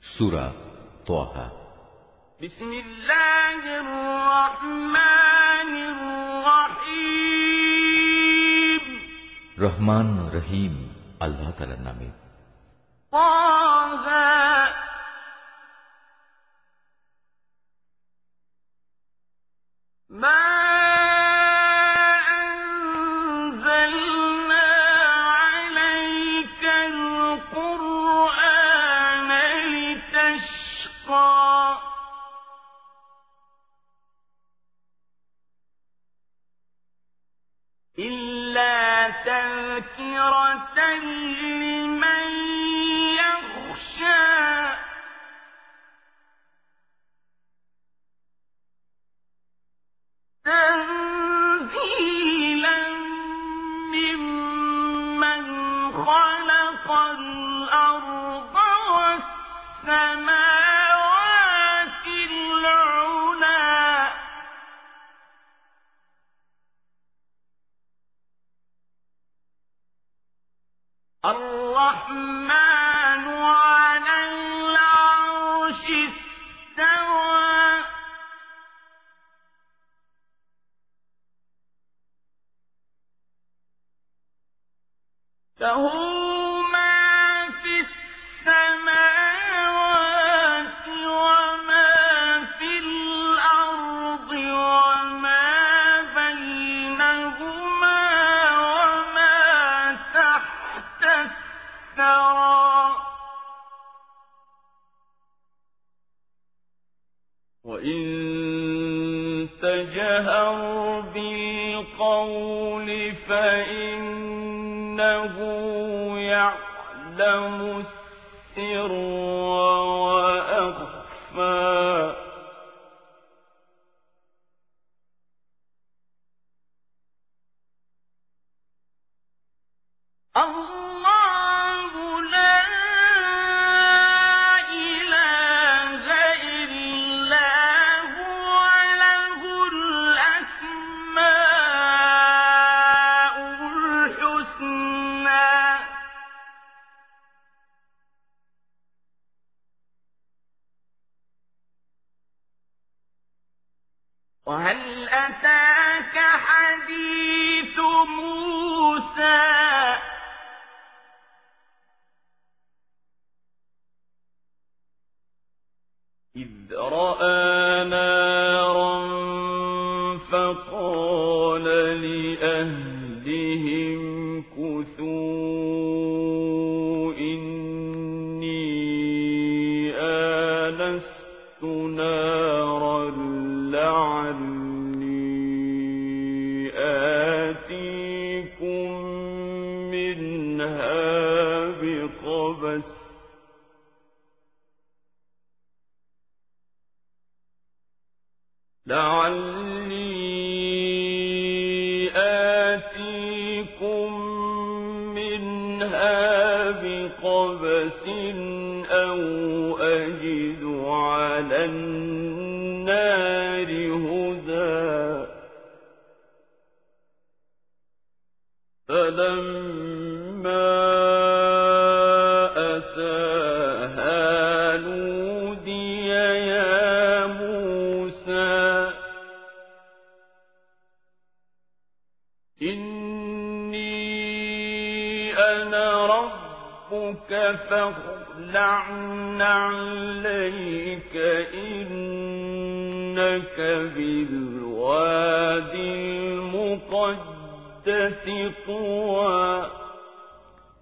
সূরা তাহা। বিসমিল্লাহির রহমানির রহিম। রহমান রহিম আল্লাহ তাআলার নামে। তাহা মা إلا تذكرة لمن يخشى تنزيلا ممن خلق الأرض والسماوات العلى الرحمن على العرش استوى له ما في السماوات وما في الأرض وما بينهما وما تحت الثرى وإن تجهر بالقول فإنه يعلم السر وأخفى الله لا إله إلا هو له الأسماء الحسنى وهل أتاك حديث موسى إذ رأى نارا فقال لأهلهم كثوا إني آنست نارا لعلي آتيكم منها بقبس أو أجد على النار هدى فلما أتاها نودي يا موسى إني أنا ربك فاخلع نعليك إنك بالوادي المقدس طوى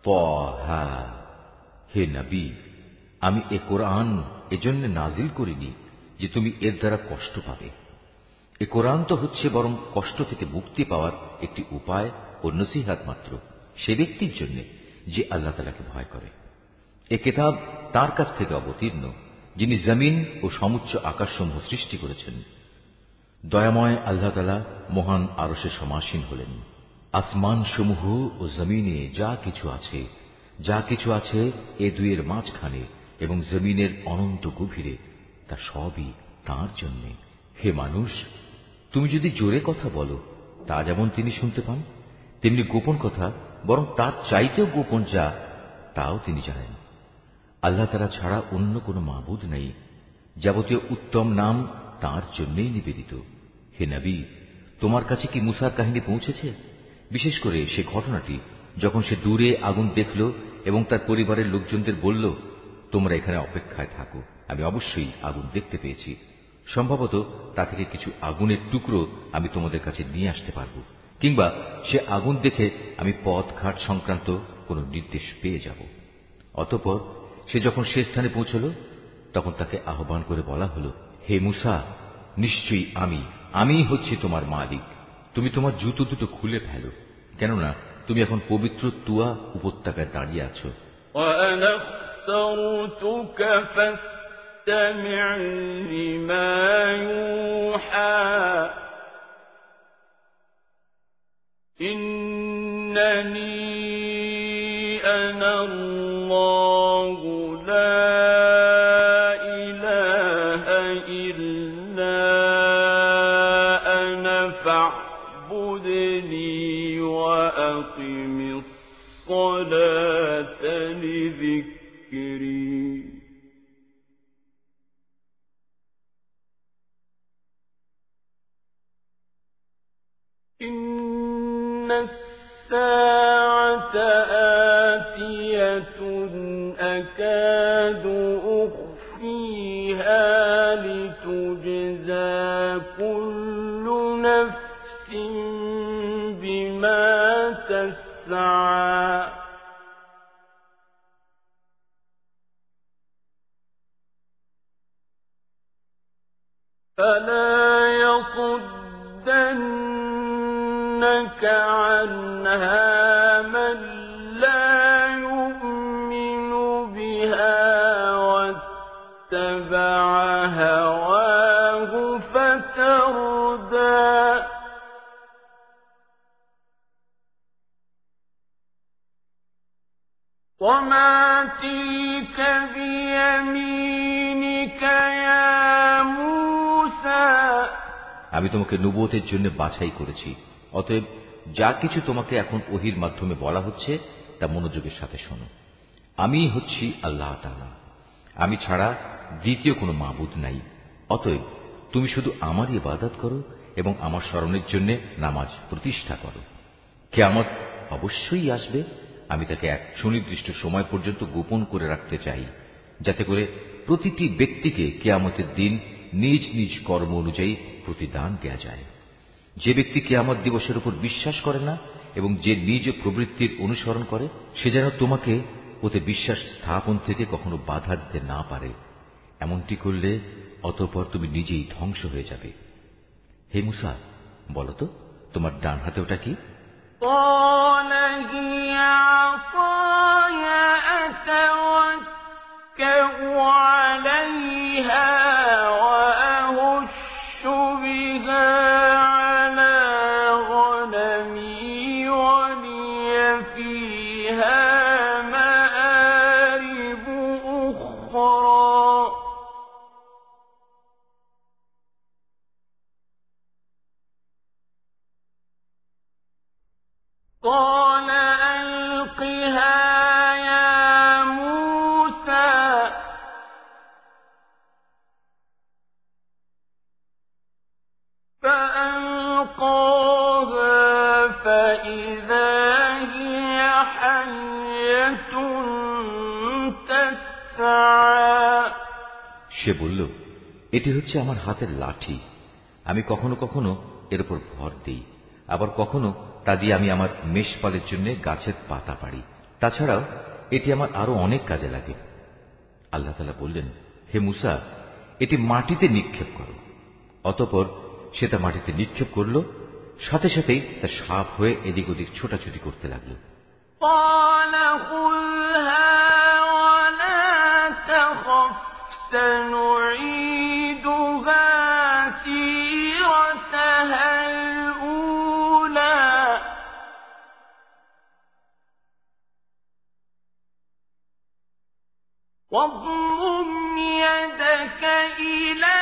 তাহা। হে নবী, আমি এ কোরআন এজন্য নাজিল করিনি যে তুমি এর দ্বারা কষ্ট পাবে। এ কোরআন তো হচ্ছে বরং কষ্ট থেকে মুক্তি পাওয়ার একটি উপায় ও নসিহত মাত্র সে ব্যক্তির জন্য যে আল্লাহ তাআলাকে ভয় করে। এ কিতাব তার কাছ থেকে অবতীর্ণ যিনি জমিন ও সমুচ্চ আকাশসমূহ সৃষ্টি করেছেন। দয়াময় আল্লাহ তাআলা মহান আরশে সমাসীন হলেন। আসমান সমূহ ও জমিনে যা কিছু আছে এ দুইয়ের মাঝখানে এবং জমিনের অনন্ত গভীরে তা সবই তাঁর জন্য। হে মানুষ, তুমি যদি জোরে কথা বলো তা যেমন তিনি শুনতে পান, তেমনি গোপন কথা বরং তার চাইতেও গোপন যা তাও তিনি জানেন। আল্লাহ তাআলা ছাড়া অন্য কোনো মাবুদ নেই, যাবতীয় উত্তম নাম তাঁর জন্যই নিবেদিত। হে নবী, তোমার কাছে কি মুসার কাহিনী পৌঁছেছে? বিশেষ করে সে ঘটনাটি যখন সে দূরে আগুন দেখল এবং তার পরিবারের লোকজনদের বলল, তোমরা এখানে অপেক্ষায় থাকো, আমি অবশ্যই আগুন দেখতে পেয়েছি। সম্ভবত তা থেকে কিছু আগুনের টুকরো আমি তোমাদের কাছে নিয়ে আসতে পারব, কিংবা সে আগুন দেখে আমি পথ ঘাট সংক্রান্ত কোনো নির্দেশ পেয়ে যাব। অতঃপর সে যখন সে স্থানে পৌঁছল, তখন তাকে আহ্বান করে বলা হলো, হে মুসা, নিশ্চয়ই আমি হচ্ছি তোমার মালিক। তুমি তোমার জুতো দুটো খুলে ফেলো, কেননা তুমি এখন পবিত্র তুয়া উপত্যকায় দাঁড়িয়ে আছো। فاستمع لما يوحى إنني أنا الله لا إله إلا أنا فاعبدني وأقم الصلاة لذكري إن الساعة آتية أكاد أخفيها لتجزى كل نفس بما تسعى فلا يصدنك عنها من لا يؤمن بها واتبع هواه فتردى وما تلك بيمينك يا موسى আমি তোমাকে নবুয়তের জন্য বাছাই করেছি, অতএব যা কিছু তোমাকে এখন ওহীর মাধ্যমে বলা হচ্ছে তা মনোযোগের সাথে শোনো। আমি হচ্ছি আল্লাহ তাআলা, আমি ছাড়া দ্বিতীয় কোনো মাবুদ নাই। অতএব তুমি শুধু আমারই ইবাদত করো এবং আমার স্মরণের জন্য নামাজ প্রতিষ্ঠা করো। কিয়ামত অবশ্যই আসবে, আমি তাকে এক সুনির্দিষ্ট সময় পর্যন্ত গোপন করে রাখতে চাই, যাতে করে প্রতিটি ব্যক্তিকে কিয়ামতের দিন নিজ নিজ কর্ম অনুযায়ী প্রতিদান দেয়া যায়। যে ব্যক্তি কিয়ামত দিবসের উপর বিশ্বাস করে না এবং যে নিজ প্রবৃত্তির অনুসরণ করে, সে যেন তোমাকে ওতে বিশ্বাস স্থাপন থেকে কখনো বাধা দিতে না পারে। এমনটি করলে অতঃপর তুমি নিজেই ধ্বংস হয়ে যাবে। হে মুসা, বলো তো তোমার ডান হাতে ওটা কি? قال هي عصاي أتوكأ عليها وأهش بها على غنمي ولي فيها مآرب أخرى قال ألقها يا موسى فألقاها فإذا هي حية تسعى সে বলল, এটি হচ্ছে আমার হাতের লাঠি। আমি কখনো কখনো এর উপর ভর দিই, আবার কখনো তা দিয়ে আমি আমার মেষপালের জন্য গাছের পাতা পাড়ি। তাছাড়াও এটি আমার আরো অনেক কাজে লাগে। আল্লাহ তাআলা বললেন, হে মুসা, এটি মাটিতে নিক্ষেপ করো। অতঃপর সে তা মাটিতে নিক্ষেপ করল, সাথে সাথেই তা সাপ হয়ে এদিক ওদিক ছোটাছুটি করতে লাগলো। قال خذها ولا تخف سنعيدها سيرتها الأولى واضم يدك إلى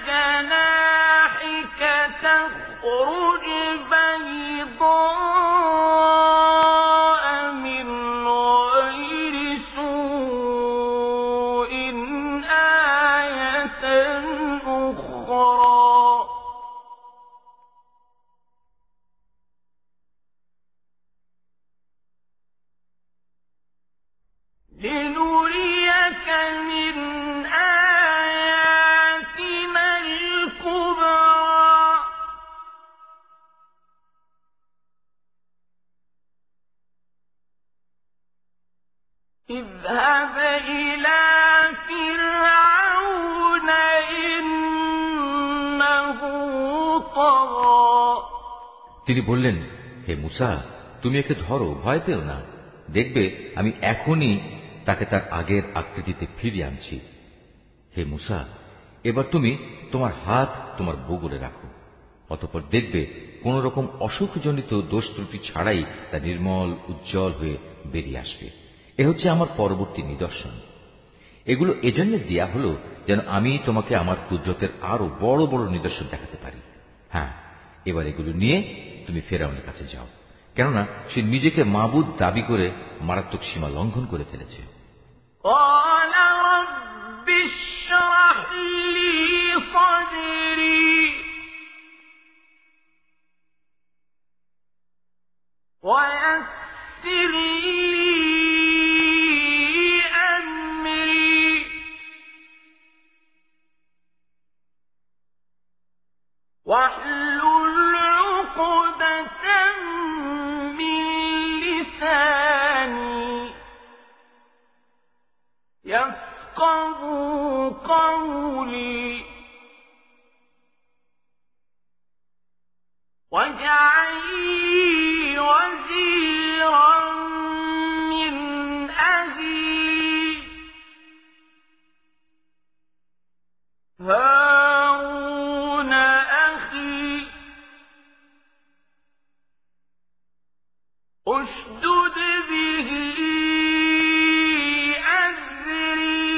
جناحك تخرج بيضاء من غير سوء তিনি বললেন, হে মুসা, তুমি একে ধরো, ভয় পেও না। দেখবে আমি এখনই তাকে তার আগের আকৃতিতে ফিরিয়ে আনছি। হে মুসা, এবার তুমি তোমার হাত তোমার বগলে রাখো। অতঃপর দেখবে কোন রকম অসুখজনিত দোষ ত্রুটি ছাড়াই তা নির্মল উজ্জ্বল হয়ে বেরিয়ে আসবে। এ হচ্ছে আমার পরবর্তী নিদর্শন। এগুলো এজন্য দেয়া হলো যেন আমি তোমাকে আমার কুদরতের আরো বড় বড় নিদর্শন দেখাতে পারি। হ্যাঁ, এবার এগুলো নিয়ে তুমি ফেরাউনের কাছে যাও, কেননা সে নিজেকে মাবুদ দাবি করে মারাত্মক সীমা লঙ্ঘন করে ফেলেছে। قال رب اشرح لي صدري ويسر لي أمري واحلل عقدة من لساني يفقهوا قولي واجعل لي وزيرا من أهلي هارون أخي اشدد به أزري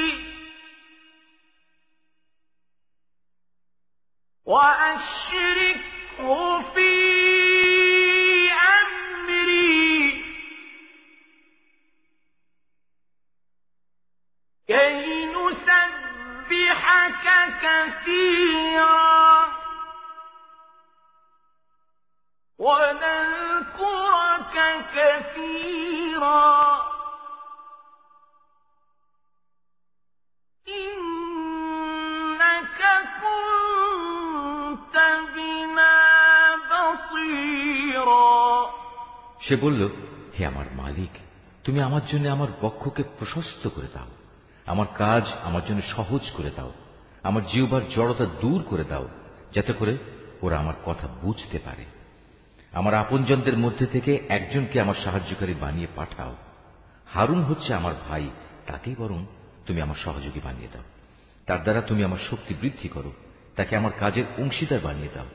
وأشركه في أمري كي نسبحك كثيرا ونذكرك كثيرا إنك كنت بنا بصيرا। সে বলল, হে আমার মালিক, তুমি আমার জন্য আমার বক্ষকে প্রশস্ত করে দাও, আমার কাজ আমার জন্য সহজ করে দাও, আমার জিহ্বার জড়তা দূর করে দাও, যাতে করে ওরা আমার কথা বুঝতে পারে। আমার আপনজনদের মধ্যে থেকে একজনকে আমার সাহায্যকারী বানিয়ে পাঠাও। হারুন হচ্ছে আমার ভাই, তাকেই বরং তুমি আমার সহযোগী বানিয়ে দাও। তার দ্বারা তুমি আমার শক্তি বৃদ্ধি করো, তাকে আমার কাজের অংশীদার বানিয়ে দাও,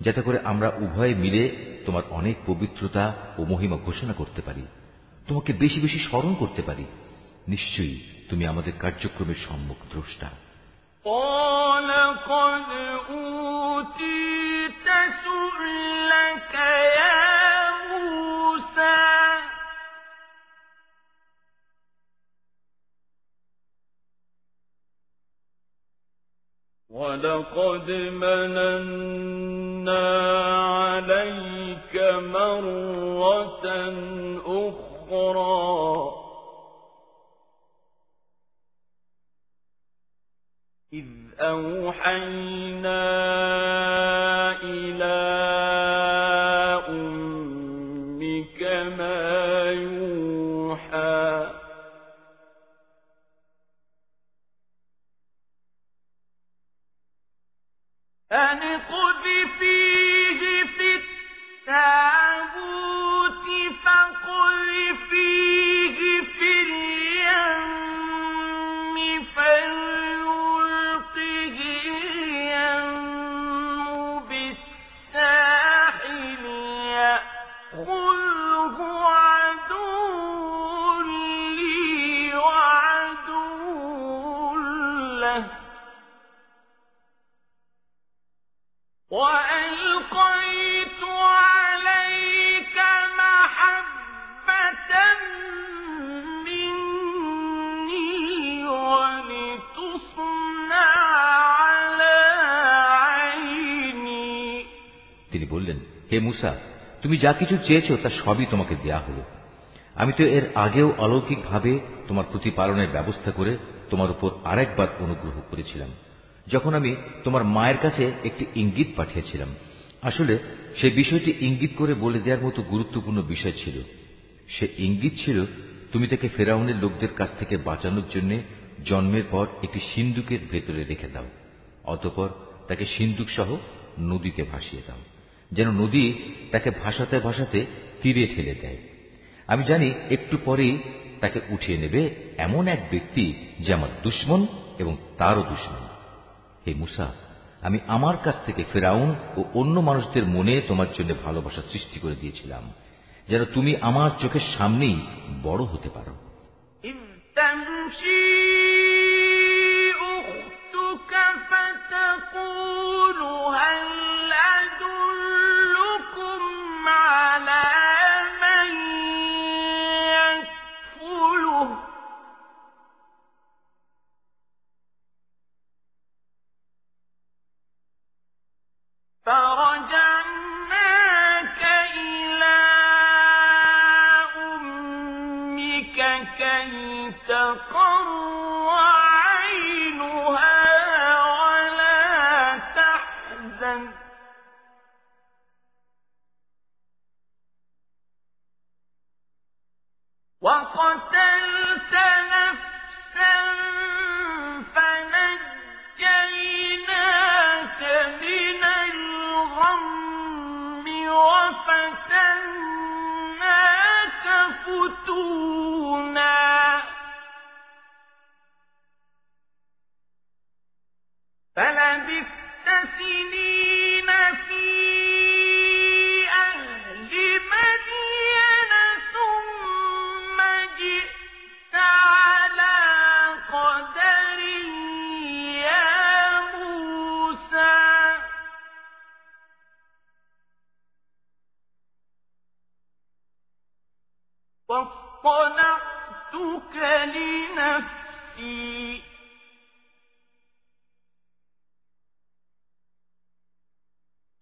যাতে করে আমরা উভয়ে মিলে তোমার অনেক পবিত্রতা ও মহিমা ঘোষণা করতে পারি, তোমাকে বেশি বেশি স্মরণ করতে পারি। নিশ্চয়ই তুমি আমাদের কার্যক্রমের সম্মুখ দ্রষ্টা। قال قد أوتيت سؤلك يا موسى ولقد مننا عليك مرة أخرى إذ أوحينا إلى أمك ما يوحى أن اقذفيه في التابوت فاقذفيه في اليم فليلقه اليم بالساحل يأخذه عدو لي وعدو له وألقيت عليك محبة مني ولتصنع على عيني। তিনি বললেন, হে মুসা, তুমি যা কিছু চেয়েছো তা সবই তোমাকে দেয়া হলো। আমি তো এর আগেও অলৌকিকভাবে তোমার প্রতিপালনের ব্যবস্থা করে তোমার উপর আরেকবার অনুগ্রহ করেছিলাম, যখন আমি তোমার মায়ের কাছে একটি ইঙ্গিত পাঠিয়েছিলাম। আসলে সেই বিষয়টি ইঙ্গিত করে বলে দেওয়ার মতো গুরুত্বপূর্ণ বিষয় ছিল। সে ইঙ্গিত ছিল, তুমি তাকে ফেরাউনের লোকদের কাছ থেকে বাঁচানোর জন্য জন্মের পর একটি সিন্দুকের ভেতরে রেখে দাও, অতঃপর তাকে সিন্দুক সহ নদীতে ভাসিয়ে দাও। যেন নদী তাকে ভাসাতে ভাসাতে তীরে ঠেলে দেয়। আমি জানি একটু পরেই তাকে উঠিয়ে নেবে এমন এক ব্যক্তি যে আমার দুশমন এবং তারও দুশমন। হে মুসা, আমি আমার কাছ থেকে ফিরআউন ও অন্য মানুষদের মনে তোমার জন্য ভালোবাসা সৃষ্টি করে দিয়েছিলাম, যেন তুমি আমার চোখের সামনেই বড় হতে পারো। إذ تمشي أختك فتقول هل أدلكم على من يكفله فرجعناك إلى أمك كي تقر عينها ولا تحزن وقتلت نفسا فنجيناك من الغم وفتناك فتونا فلبثت سنين في أهل مدين ثم جئت على قدر يا موسى واصطنعتك لنفسي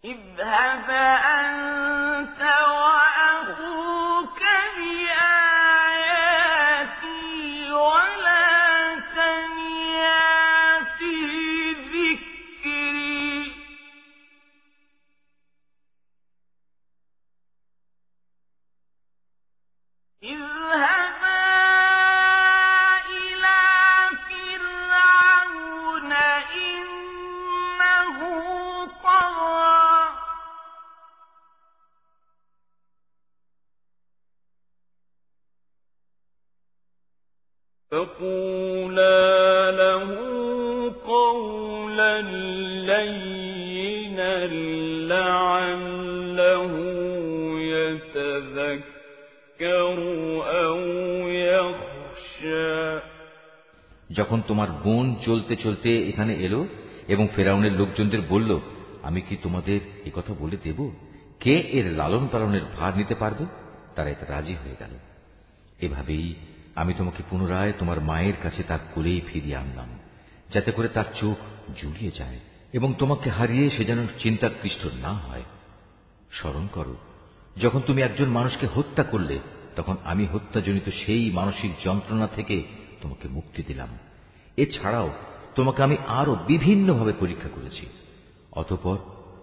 اذهب أنت وأخوك بآياتي ولا تنيا في ذكري اذهبا إلى فرعون إنه طغى فقولا له قولا لينا لعله يتذكر أو يخشى যখন তোমার বোন চলতে চলতে এখানে এলো এবং ফেরাউনের লোকজনদের বলল, আমি কি তোমাদের কথা বলে দেব কে এর লালন পালনের ভার নিতে পারবে? তারা এতে রাজি হয়ে গেল। এভাবেই আমি তোমাকে পুনরায় তোমার মায়ের কাছে তার কোলেই ফিরিয়ে আনলাম, যাতে করে তার চোখ জুড়িয়ে যায় এবং তোমাকে হারিয়ে সে যেন চিন্তাক্লিষ্ট না হয়। স্মরণ করো, যখন তুমি একজন মানুষকে হত্যা করলে, তখন আমি হত্যাজনিত সেই মানসিক যন্ত্রণা থেকে তোমাকে মুক্তি দিলাম। এছাড়াও তোমাকে আমি আরো বিভিন্নভাবে পরীক্ষা করেছি। অতঃপর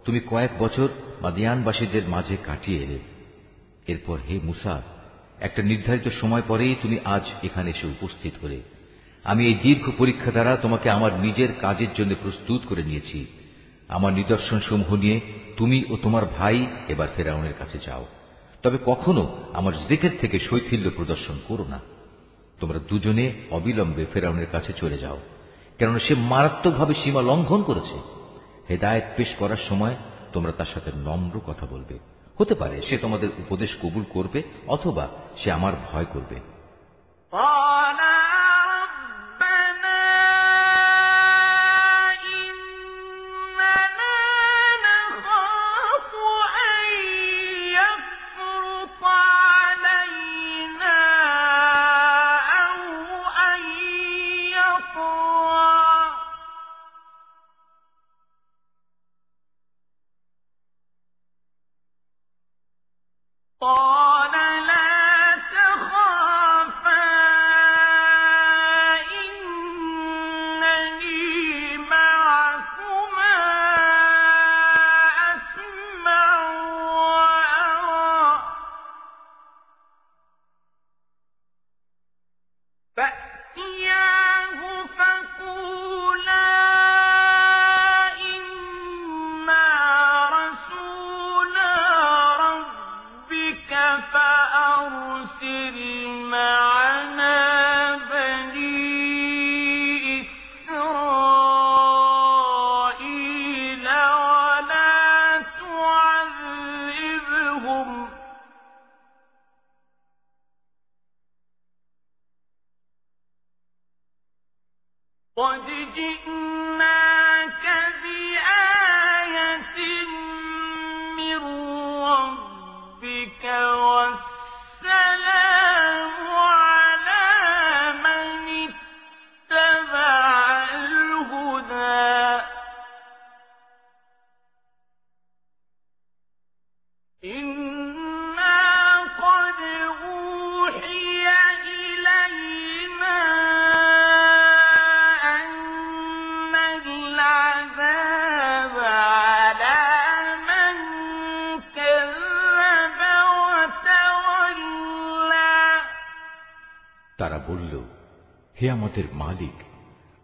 তুমি কয়েক বছর মাদিয়ানবাসীদের মাঝে কাটিয়ে এলে। এরপর হে মুসা, একটা নির্ধারিত সময় পরেই তুমি আজ এখানে এসে উপস্থিত হলে। আমি এই দীর্ঘ পরীক্ষা দ্বারা তোমাকে আমার নিজের কাজের জন্য প্রস্তুত করে নিয়েছি। আমার নিদর্শন সমূহ নিয়ে তুমি ও তোমার ভাই এবার ফেরাউনের কাছে যাও, তবে কখনো আমার জিকির থেকে শৈথিল্য প্রদর্শন করো না। তোমরা দুজনে অবিলম্বে ফেরাউনের কাছে চলে যাও, কেননা সে মারাত্মকভাবে সীমা লঙ্ঘন করেছে। হেদায়েত পেশ করার সময় তোমরা তার সাথে নম্র কথা বলবে। হতে পারে সে তোমাদের উপদেশ কবুল করবে, অথবা সে আমার ভয় করবে। قال لا تخافا جئناك بآية من ربك والسلام على من اتبع الهدى إنا قد أوحي إلينا أن العذاب على من كذب وتولى তারা বলল, হে আমাদের মালিক,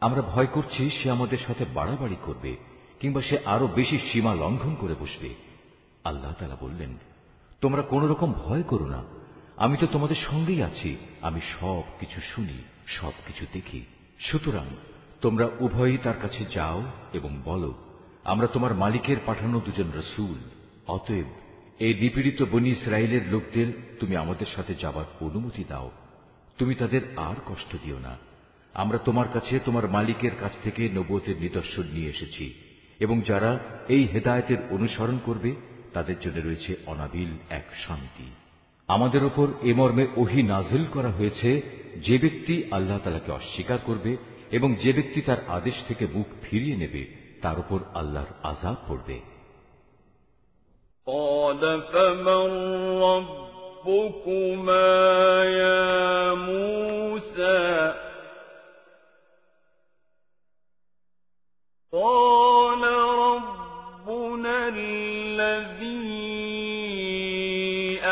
আমরা ভয় করছি সে আমাদের সাথে বাড়াবাড়ি করবে কিংবা সে আরো বেশি সীমা লঙ্ঘন করে বসবে। আল্লাহ তাআলা বললেন, তোমরা কোন রকম ভয় করো না, আমি তো তোমাদের সঙ্গেই আছি, আমি সব কিছু শুনি, সব কিছু দেখি। সুতরাং তোমরা উভয়ই তার কাছে যাও এবং বলো, আমরা তোমার মালিকের পাঠানো দুজন রাসূল। অতএব এই নিপীড়িত বনী ইসরায়েলের লোকদের তুমি আমাদের সাথে যাবার অনুমতি দাও, তুমি তাদের আর কষ্ট দিও না। আমরা তোমার কাছে তোমার মালিকের কাছ থেকে নবুয়তের নিদর্শন নিয়ে এসেছি, এবং যারা এই হেদায়েতের অনুসরণ করবে তাদের জন্য রয়েছে অনাবিল এক শান্তি। আমাদের উপর এ মর্মে ওহী নাযিল করা হয়েছে, যে ব্যক্তি আল্লাহ তাআলাকে অস্বীকার করবে এবং যে ব্যক্তি তার আদেশ থেকে মুখ ফিরিয়ে নেবে তার উপর আল্লাহর আযাব পড়বে। قال فمن ربكما يا موسى قال ربنا الذي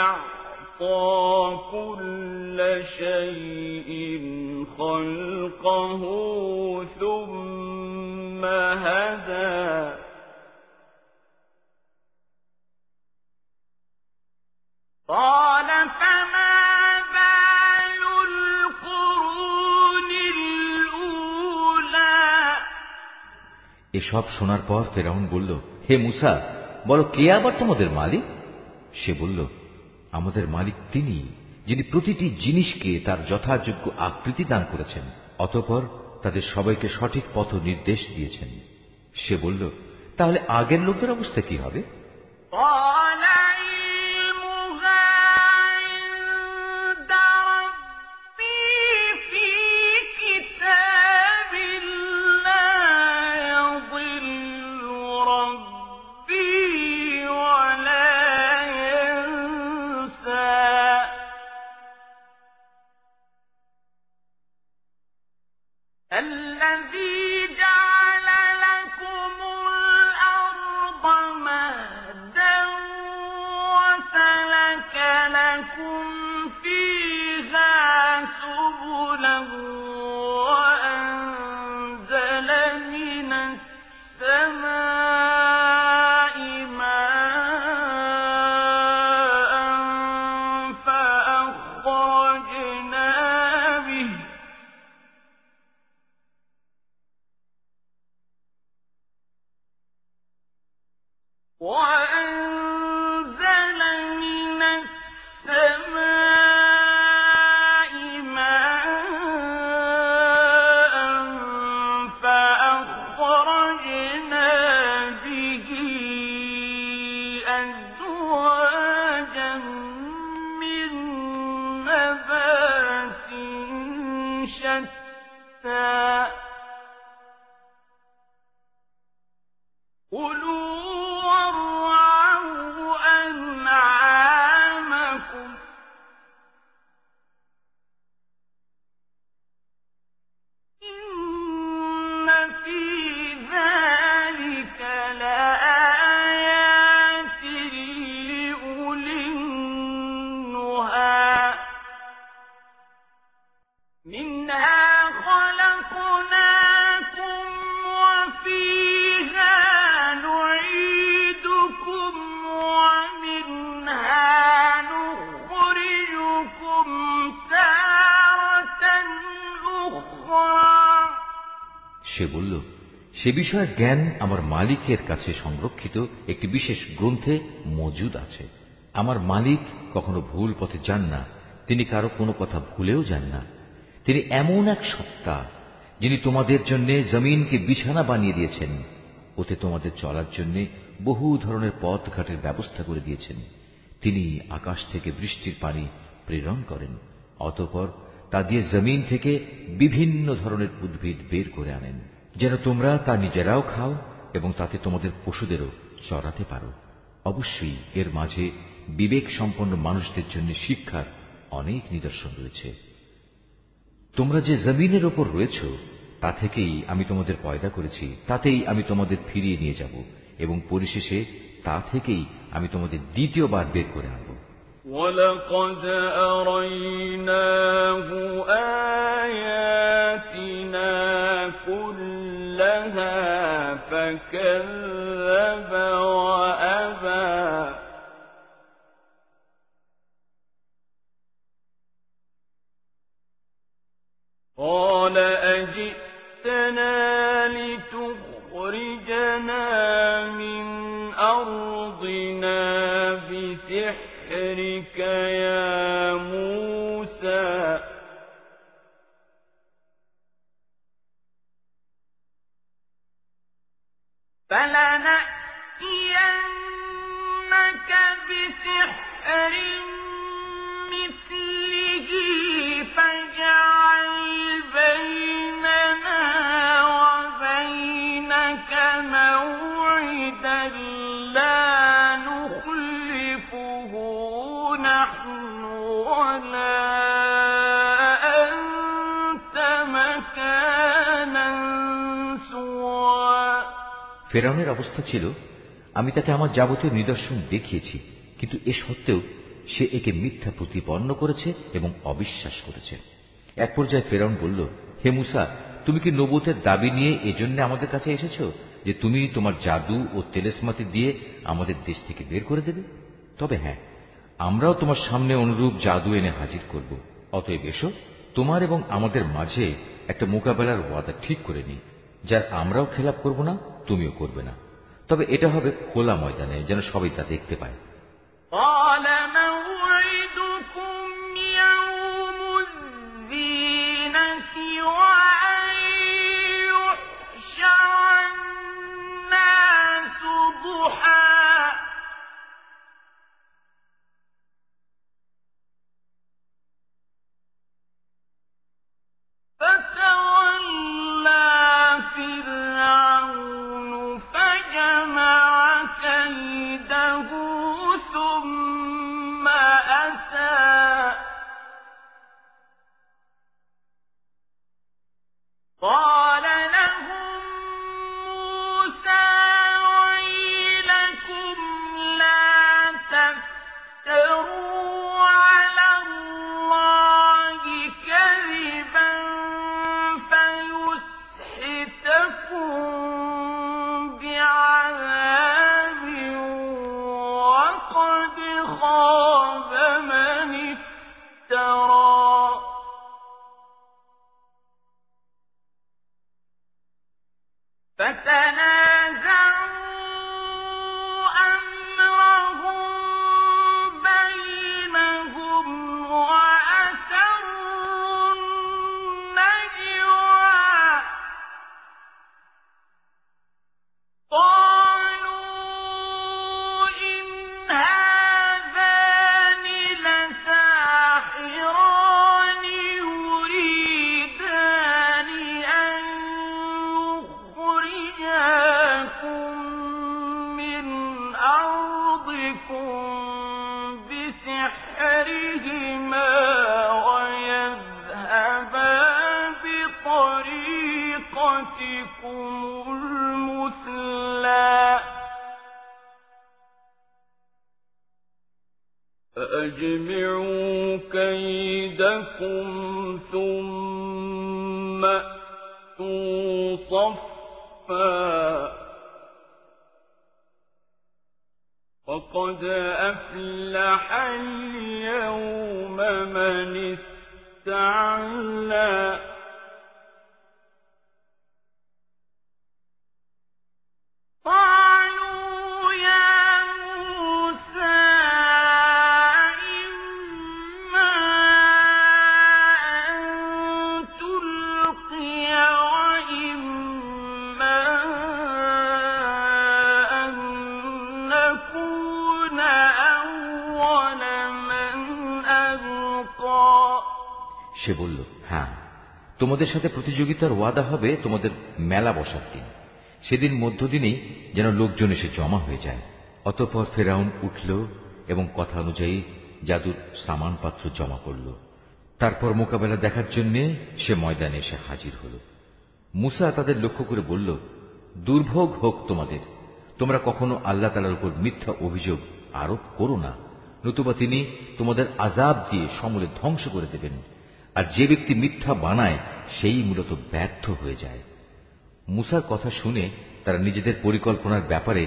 أعطى كل شيء خلقه ثم هدى قال فما بال القرون الأولى এসব শোনার পর ফিরআউন বলল, হে মূসা, বলো কে আবার তোমাদের মালিক? সে বলল, আমাদের মালিক তিনি, যিনি প্রতিটি জিনিসকে তার যথাযোগ্য আকৃতি দান করেছেন, অতঃপর তাদের সবাইকে সঠিক পথ নির্দেশ দিয়েছেন। সে বলল, তাহলে আগের লোকদের অবস্থা কি হবে? قال علمها عند ربي في كتاب لا يضل ربي ولا ينسى الذي جعل لكم الأرض مهدا وسلك لكم فيها سبلا وأنزل من السماء ماء فأخرجنا به وأنزل من السماء ماء فأخرجنا به أزواجا من نبات شتى كلوا وارعوا أنعامكم إن في ذلك لآيات لأولي النهى منها خلقناكم وفيها نعيدكم ومنها نخرجكم تارة أخرى সে বলল, সে বিষয়ে জ্ঞান আমার মালিকের কাছে সংরক্ষিত একটি বিশেষ গ্রন্থে মজুদ আছে। আমার মালিক কখনো ভুল পথে যান না, তিনি কারো কোনো কথা ভুলেও যান না। তিনি এমন এক সত্তা, যিনি তোমাদের জন্য জমিনকে বিছানা বানিয়ে দিয়েছেন, ওতে তোমাদের চলার জন্য বহু ধরনের পথ ঘাটের ব্যবস্থা করে দিয়েছেন। তিনি আকাশ থেকে বৃষ্টির পানি প্রেরণ করেন, অতঃপর তা দিয়ে জমিন থেকে বিভিন্ন ধরনের উদ্ভিদ বের করে আনেন, যেন তোমরা তা নিজেরাও খাও এবং তাতে তোমাদের পশুদেরও চড়াতে পারো। অবশ্যই এর মাঝে বিবেক সম্পন্ন মানুষদের জন্য শিক্ষার অনেক নিদর্শন রয়েছে। তোমরা যে জমিনের ওপর রয়েছ তা থেকেই আমি তোমাদের পয়দা করেছি, তাতেই আমি তোমাদের ফিরিয়ে নিয়ে যাব এবং পরিশেষে তা থেকেই আমি তোমাদের দ্বিতীয়বার বের করে আনব। وَلَقَدْ أَرَيْنَاهُ آيَاتِنَا كُلَّهَا فَكَذَّبَ وَأَبَى قَالَ أَجِئْتَنَا لِتُخْرِجَنَا مِنْ أَرْضِنَا بِسِحْرِكَ يَا مُوسَى فَلَنَأْتِيَنَّكَ بِسِحْرٍ مِثْلِهِ فَاجْعَلْ بَيْنَنَا وَبَيْنَكَ مَوْعِدًا لَا نُخْلِفُهُ نَحْنُ وَلَا أَنْتَ مَكَانًا سُوًى। ফেরাউনের অবস্থা ছিল, আমি তাকে আমার যাবতীয় নিদর্শন দেখিয়েছি, কিন্তু এ সত্ত্বেও সে একে মিথ্যা প্রতিপন্ন করেছে এবং অবিশ্বাস করেছে। এক পর্যায়ে ফেরাউন বলল, হে মূসা, তুমি কি নবুয়তের দাবি নিয়ে এজন্য আমাদের কাছে এসেছো যে তুমি তোমার জাদু ও তেলেসমাতি দিয়ে আমাদের দেশ থেকে বের করে দেবে? তবে হ্যাঁ, আমরাও তোমার সামনে অনুরূপ জাদু এনে হাজির করব। অতএব এসো, তোমার এবং আমাদের মাঝে একটা মোকাবেলার ওয়াদা ঠিক করে নিই, যার আমরাও খেলাপ করব না, তুমিও করবে না। তবে এটা হবে খোলা ময়দানে, যেন সবাই তা দেখতে পায়। قَالَ مَوْعِدُكُمْ يَوْمُ الزِّينَةِ وَأَن يُحْشَرَ النَّاسُ ضُحًى فَتَوَلَّىٰ فِرْعَوْنُ فَجَمَعَ كَيْدَهُ ثُمَّ أَتَىٰ قَالَ لَهُم مُّوسَىٰ وَيْلَكُمْ لَا تَفْتَرُوا عَلَى اللَّهِ كَذِبًا فَيُسْحِتَكُم بِعَذَابٍ وَقَدْ خَابَ مَنِ افْتَرَىٰ فَتَنَازَعُوا أَمْرَهُم بَيْنَهُمْ وَأَسَرُّوا النَّجْوَىٰ قَالُوا إِنْ هَٰذَانِ لَسَاحِرَانِ يُرِيدَانِ أَن يُخْرِجَاكُم مِّنْ أَرْضِكُم بِسِحْرِهِمَا وَيَذْهَبَا بِطَرِيقَتِكُمُ الْمُثْلَىٰ فَأَجْمِعُوا كَيْدَكُمْ ثُمَّ أْتُوا صَفًّا وَقَدْ أَفْلَحَ الْيَوْمَ مَنِ اسْتَعْلَىٰ قَالُوا يَا مُوسَىٰ إِمَّا أَن تُلْقِيَ সে বলল, হ্যাঁ, তোমাদের সাথে প্রতিযোগিতার ওয়াদা হবে তোমাদের মেলা বসার দিন। সেদিন মধ্যদিনেই যেন লোকজন এসে জমা হয়ে যায়। অতঃপর ফেরাউন উঠল এবং কথা অনুযায়ী জাদুর সামানপত্র জমা করল। তারপর মোকাবেলা দেখার জন্য সে ময়দানে এসে হাজির হল। মুসা তাদের লক্ষ্য করে বলল, দুর্ভোগ হোক তোমাদের, তোমরা কখনো আল্লাহ তাআলার উপর মিথ্যা অভিযোগ আরোপ করো না, নতুবা তিনি তোমাদের আযাব দিয়ে সমূলে ধ্বংস করে দেবেন। আর যে ব্যক্তি মিথ্যা বানায় সেই মূলত ব্যর্থ হয়ে যায়। মুসার কথা শুনে তারা নিজেদের পরিকল্পনার ব্যাপারে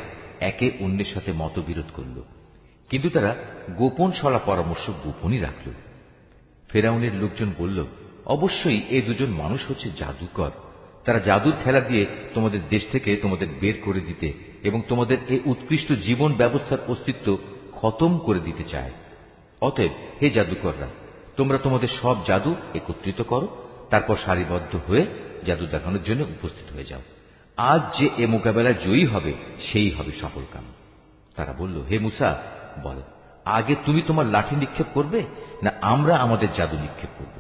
একে অন্যের সাথে মতবিরোধ করল, কিন্তু তারা গোপন সলা পরামর্শ গোপনই রাখল। ফেরাউনের লোকজন বলল, অবশ্যই এই দুজন মানুষ হচ্ছে জাদুকর। তারা জাদুর খেলা দিয়ে তোমাদের দেশ থেকে তোমাদের বের করে দিতে এবং তোমাদের এই উৎকৃষ্ট জীবন ব্যবস্থার অস্তিত্ব খতম করে দিতে চায়। অতএব হে জাদুকররা, তোমরা তোমাদের সব জাদু একত্রিত করো, তারপর সারিবদ্ধ হয়ে জাদু দেখানোর জন্য উপস্থিত হয়ে যাও। আজ যে এ মোকাবেলায় জয়ী হবে সেই হবে সফলকাম। তারা বলল, হে মুসা, বলো, আগে তুমি তোমার লাঠি নিক্ষেপ করবে না আমরা আমাদের জাদু নিক্ষেপ করব?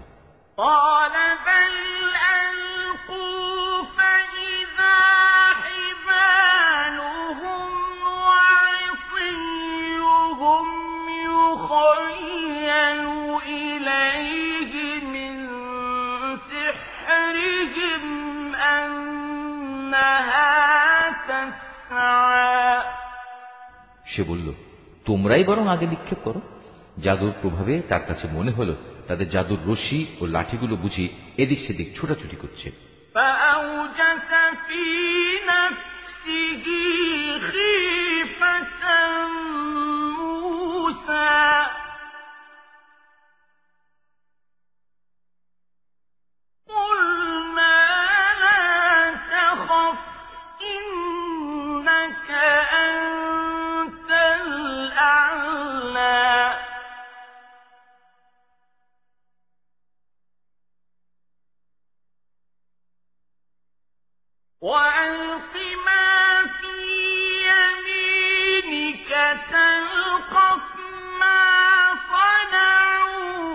সে বলল, তোমরাই বরং আগে নিক্ষেপ করো। জাদুর প্রভাবে তার কাছে মনে হলো তাদের জাদুর রশি ও লাঠিগুলো বুঝি এদিক সেদিক ছোটাছুটি করছে। وألق ما في يمينك تلقف ما صنعوا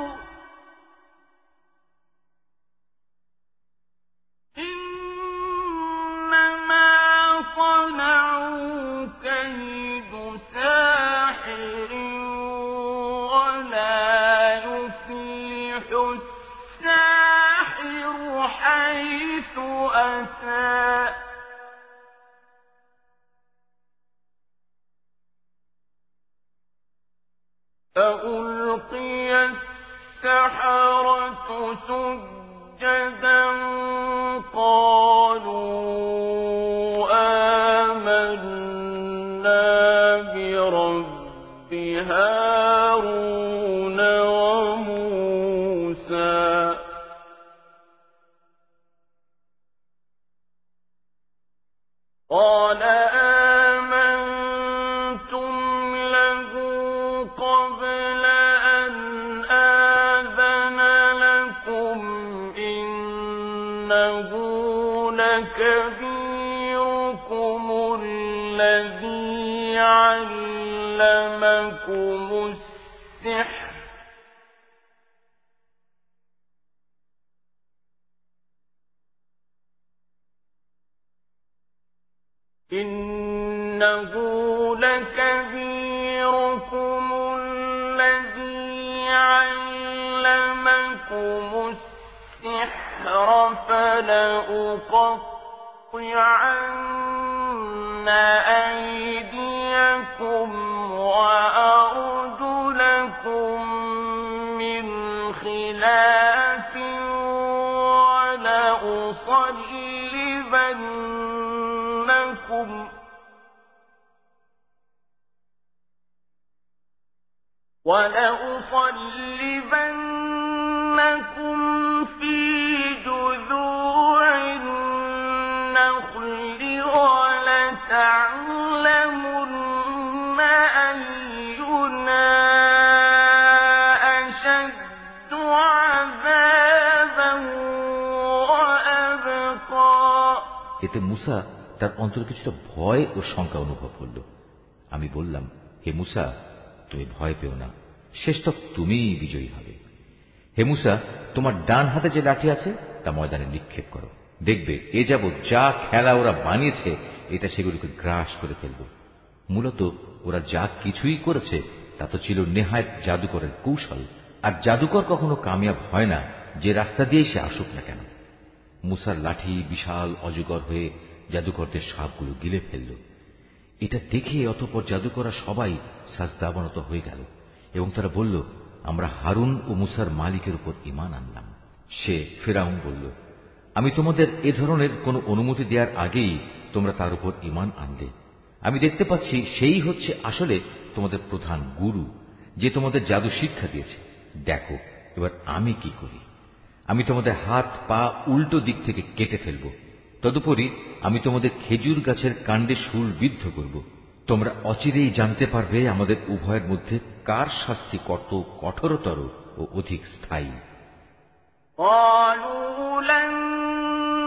إنما صنعوا كيد ساحر ولا يفلح الساحر حيث أتى فألقي السحرة سجدا قالوا آمنا برب هارون وموسى قال آمنتم له قبل أن آذن لكم إنه لكبيركم الذي علمكم السحر إنه لكبيركم الذي علمكم السحر فلأقطعن أيديكم وأرجلكم من خلاف ولأصلبنكم في جذوع النخل ولتعلمن أينا أشد عذابا وأبقى। এতে মুসা তার অন্তরে কিছুটা ভয় ও শঙ্কা অনুভব করল। আমি বললাম, হে মুসা, তুমি ভয় পেও না, শেষ তক তুমিই বিজয়ী হবে। হে মূসা, তোমার ডান হাতে যে লাঠি আছে তা ময়দানে নিক্ষেপ করো। দেখবে এ যাবৎ যা খেলা ওরা বানিয়েছে এটা সেগুলোকে গ্রাস করে ফেলবে। মূলত ওরা যা কিছুই করেছে তা তো ছিল নেহায়েত জাদুকরের কৌশল, আর জাদুকর কখনো কামিয়াব হয় না যে রাস্তা দিয়ে সে আসুক না কেন। মূসার লাঠি বিশাল অজগর হয়ে জাদুকরদের সাপগুলো গিলে ফেলল। এটা দেখে অতঃপর জাদুকররা সবাই সাজদাবনত হয়ে গেল এবং তারা বলল, আমরা হারুন ও মূসার মালিকের উপর ঈমান আনলাম। সে ফিরআউন বলল, আমি তোমাদের এ ধরনের কোন অনুমতি দেওয়ার আগেই তোমরা তার উপর ঈমান আনলে। আমি দেখতে পাচ্ছি সেই হচ্ছে আসলে তোমাদের প্রধান গুরু, যে তোমাদের জাদু শিক্ষা দিয়েছে। দেখো এবার আমি কি করি। আমি তোমাদের হাত পা উল্টো দিক থেকে কেটে ফেলব। তদুপরি আমি তোমাদের খেজুর গাছের কাণ্ডে শুল বিদ্ধ করব। তোমরা অচিরেই জানতে পারবে আমাদের উভয়ের মধ্যে কার শাস্তি কত কঠোরতর ও অধিক স্থায়ী। قالوا لن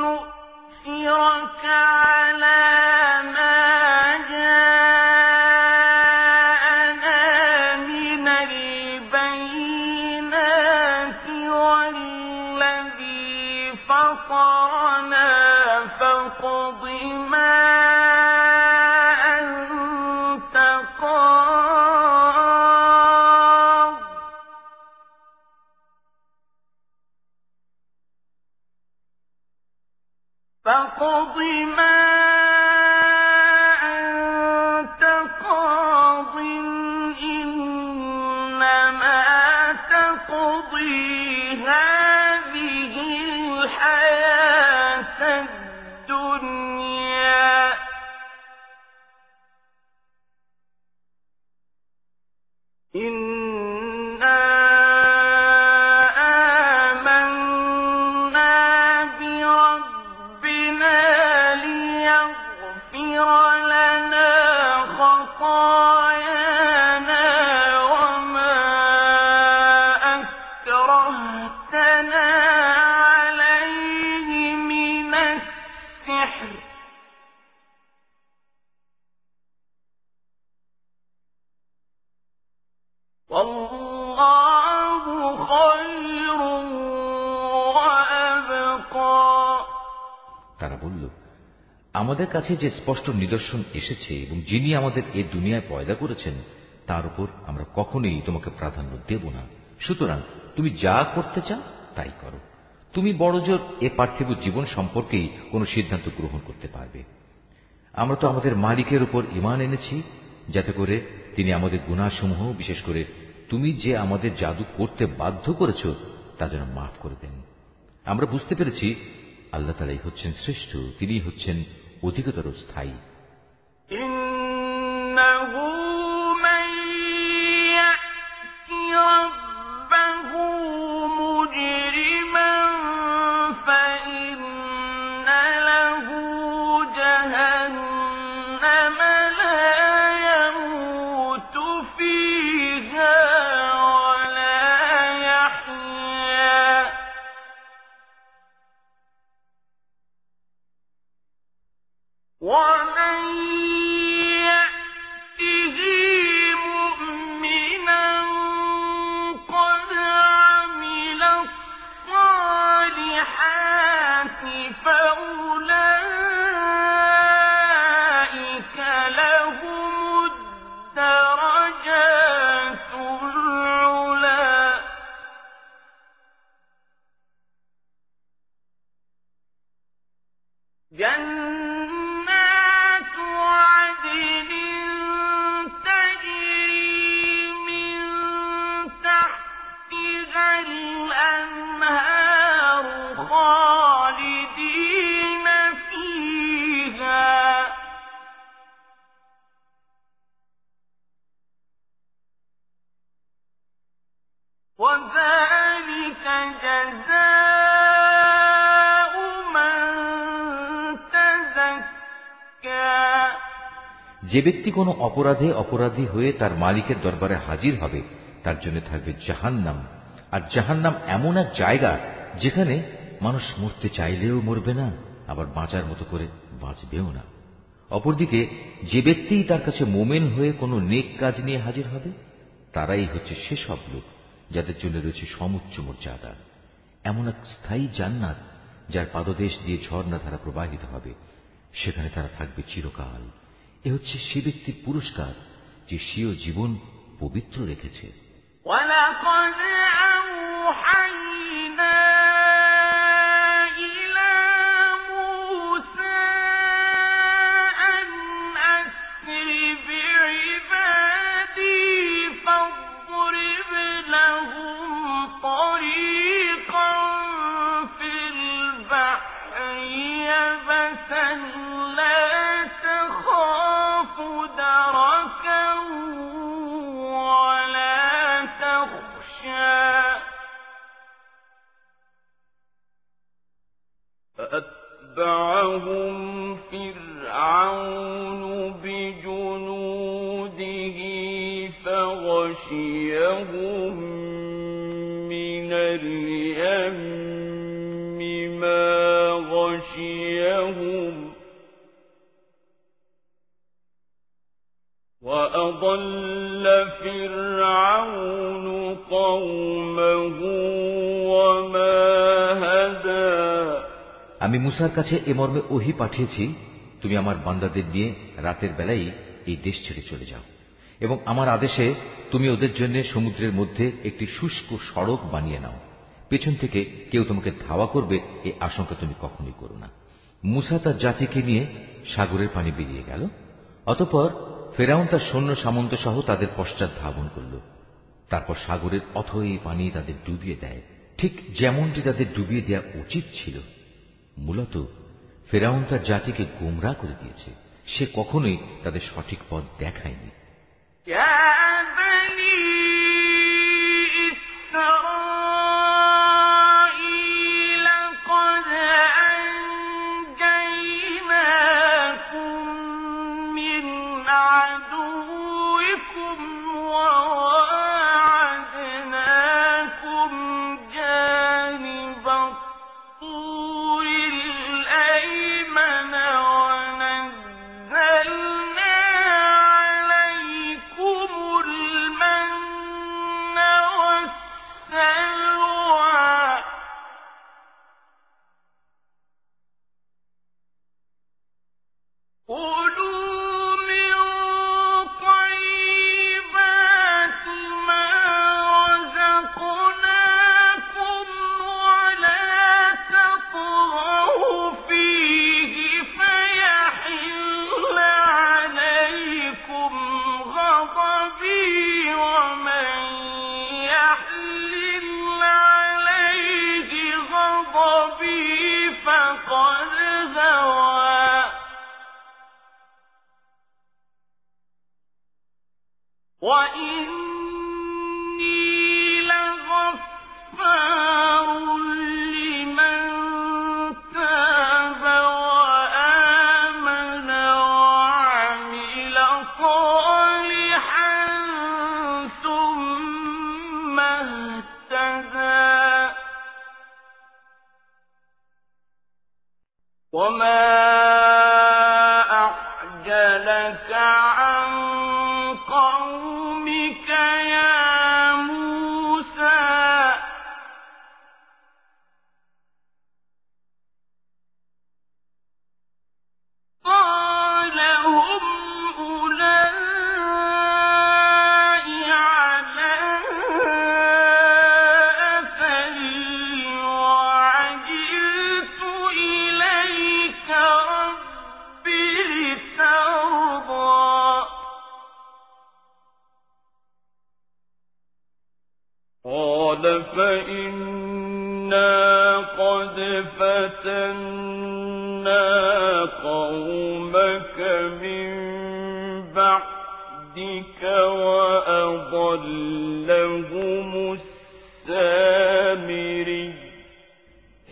نؤثرك على ما جاءنا من البينات والذي فطرنا فاقض ما أنت قاض فاقض ما أنت قاض إنما تقضي هذه الحياة الدنيا إنا آمنا بربنا ليغفر لنا خطايانا وما أكرهتنا عليه من السحر والله خير وأبقى তারা বলল, আমাদের কাছে যে স্পষ্ট নিদর্শন এসেছে এবং যিনি আমাদের এ দুনিয়ায় পয়দা করেছেন তার উপর আমরা কখনোই তোমাকে প্রাধান্য দেব না। সুতরাং তুমি যা করতে চাও তাই করো। তুমি বড়জোর এ পার্থিব জীবন সম্পর্কেই কোনো সিদ্ধান্ত গ্রহণ করতে পারবে। আমরা তো আমাদের মালিকের উপর ঈমান এনেছি যাতে করে তিনি আমাদের গুনাহসমূহ, বিশেষ করে তুমি যে আমাদের জাদু করতে বাধ্য করেছ তা যেন মাফ করে দেন। আমরা বুঝতে পেরেছি আল্লাহ তাআলাই হচ্ছেন শ্রেষ্ঠ, তিনি হচ্ছেন অধিকতর স্থায়ী। إنه من يأت ربه مجرما فإن له جهنم لا يموت فيها ولا يحيا ومن يأته مؤمنا قد عمل الصالحات فأولئك لهم الدرجات العلى جنات عدن تجري من تحتها الأنهار خالدين فيها وذلك جزاء من تزكى যে ব্যক্তি কোনো অপরাধে অপরাধী হয়ে তার মালিকের দরবারে হাজির হবে তার জন্য থাকবে জাহান্নাম। আর জাহান্নাম এমন এক জায়গা যেখানে মানুষ মরতে চাইলেও মরবে না, আবার বাঁচার মতো করে বাঁচবেও না। অপরদিকে যে ব্যক্তিই তার কাছে মোমেন হয়ে কোনো নেক কাজ নিয়ে হাজির হবে তারাই হচ্ছে সেসব লোক যাদের জন্য রয়েছে সমুচ্চ মর্যাদা, এমন এক স্থায়ী জান্নাত যার পাদদেশ দিয়ে ঝর্ণাধারা প্রবাহিত হবে, সেখানে তারা থাকবে চিরকাল। এ হচ্ছে সে ব্যক্তির পুরস্কার যে স্বীয় জীবন পবিত্র রেখেছে। وَلَقَدْ أَوْحَيْنَا إِلَى مُوسَىٰ أَنْ أَسْرِ بِعِبَادِي فَاضْرِبْ لَهُمْ طَرِيقًا فِي الْبَحْرِ يَبَسًا لَّا تَخَافُ دَرَكًا وَلَا تَخْشَىٰ فَأَتْبَعَهُمْ فِرْعَوْنُ بِجُنُودِهِ فَغَشِيَهُم مِّنَ الْيَمِّ مَا غَشِيَهُمْ وَأَضَلَّ فِرْعَوْنُ قَوْمَهُ وَمَا هَدَىٰ আমি মুসার কাছে এ মর্মে ওহী পাঠিয়েছি, তুমি আমার বান্দাদের নিয়ে রাতের বেলায় এই দেশ ছেড়ে চলে যাও, এবং আমার আদেশে তুমি ওদের জন্য সমুদ্রের মধ্যে একটি শুষ্ক সড়ক বানিয়ে নাও। পেছন থেকে কেউ তোমাকে ধাওয়া করবে এই আশঙ্কা তুমি কখনোই করো না। মুসা তার জাতিকে নিয়ে সাগরের পানি বেরিয়ে গেল। অতঃপর ফেরাউন তার সৈন্য সামন্ত সহ তাদের পশ্চাৎ ধাবন করল। তারপর সাগরের অথই পানি তাদের ডুবিয়ে দেয়, ঠিক যেমনটি তাদের ডুবিয়ে দেওয়া উচিত ছিল। মূলত ফেরাউন তার জাতিকে গোমরাহ করে দিয়েছে, সে কখনোই তাদের সঠিক পথ দেখায়নি।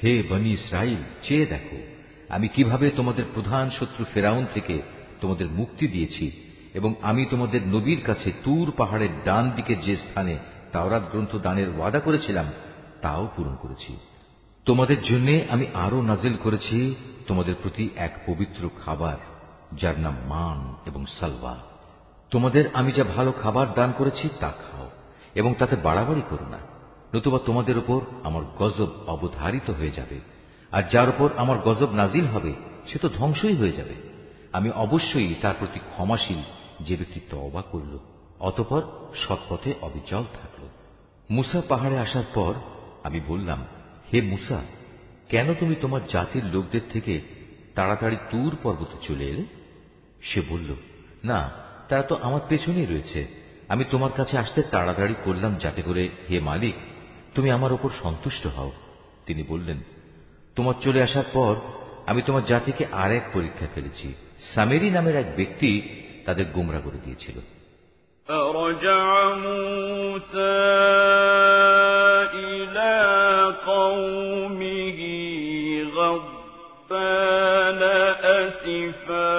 হে বনি ইসরাইল, চেয়ে দেখো আমি কিভাবে তোমাদের প্রধান শত্রু ফেরাউন থেকে তোমাদের মুক্তি দিয়েছি, এবং আমি তোমাদের নবীর কাছে তুর পাহাড়ের ডান দিকে যে স্থানে তাওরাত গ্রন্থ দানের ওয়াদা করেছিলাম তাও পূরণ করেছি। তোমাদের জন্য আমি আরো নাজিল করেছি তোমাদের প্রতি এক পবিত্র খাবার, যার নাম মান এবং সালওয়া। তোমাদের আমি যা ভালো খাবার দান করেছি তা খাও, এবং তাতে বাড়াবাড়ি করো না, নতুবা তোমাদের উপর আমার গজব অবধারিত হয়ে যাবে, আর যার উপর আমার গজব নাজিল হবে সে তো ধ্বংসই হয়ে যাবে। আমি অবশ্যই তার প্রতি ক্ষমাশীল যে ব্যক্তি তওবা করল অতঃপর সৎপথে অবিচল থাকল। মুসা পাহাড়ে আসার পর আমি বললাম, হে মুসা, কেন তুমি তোমার জাতির লোকদের থেকে তাড়াতাড়ি তুর পর্বতে চলে এলে? সে বলল, না, তারা তো আমার পেছনেই রয়েছে। আমি তোমার কাছে আসতে তাড়াতাড়ি করলাম যাতে করে হে মালিক তুমি আমার ওপর সন্তুষ্ট হও। তিনি বললেন, তোমার চলে আসার পর আমি তোমার জাতিকে আর এক পরীক্ষা ফেলেছি। সামেরি নামের এক ব্যক্তি তাদের গোমরা করে দিয়েছিল। فرجع موسى إلى قومه غضبان أسفا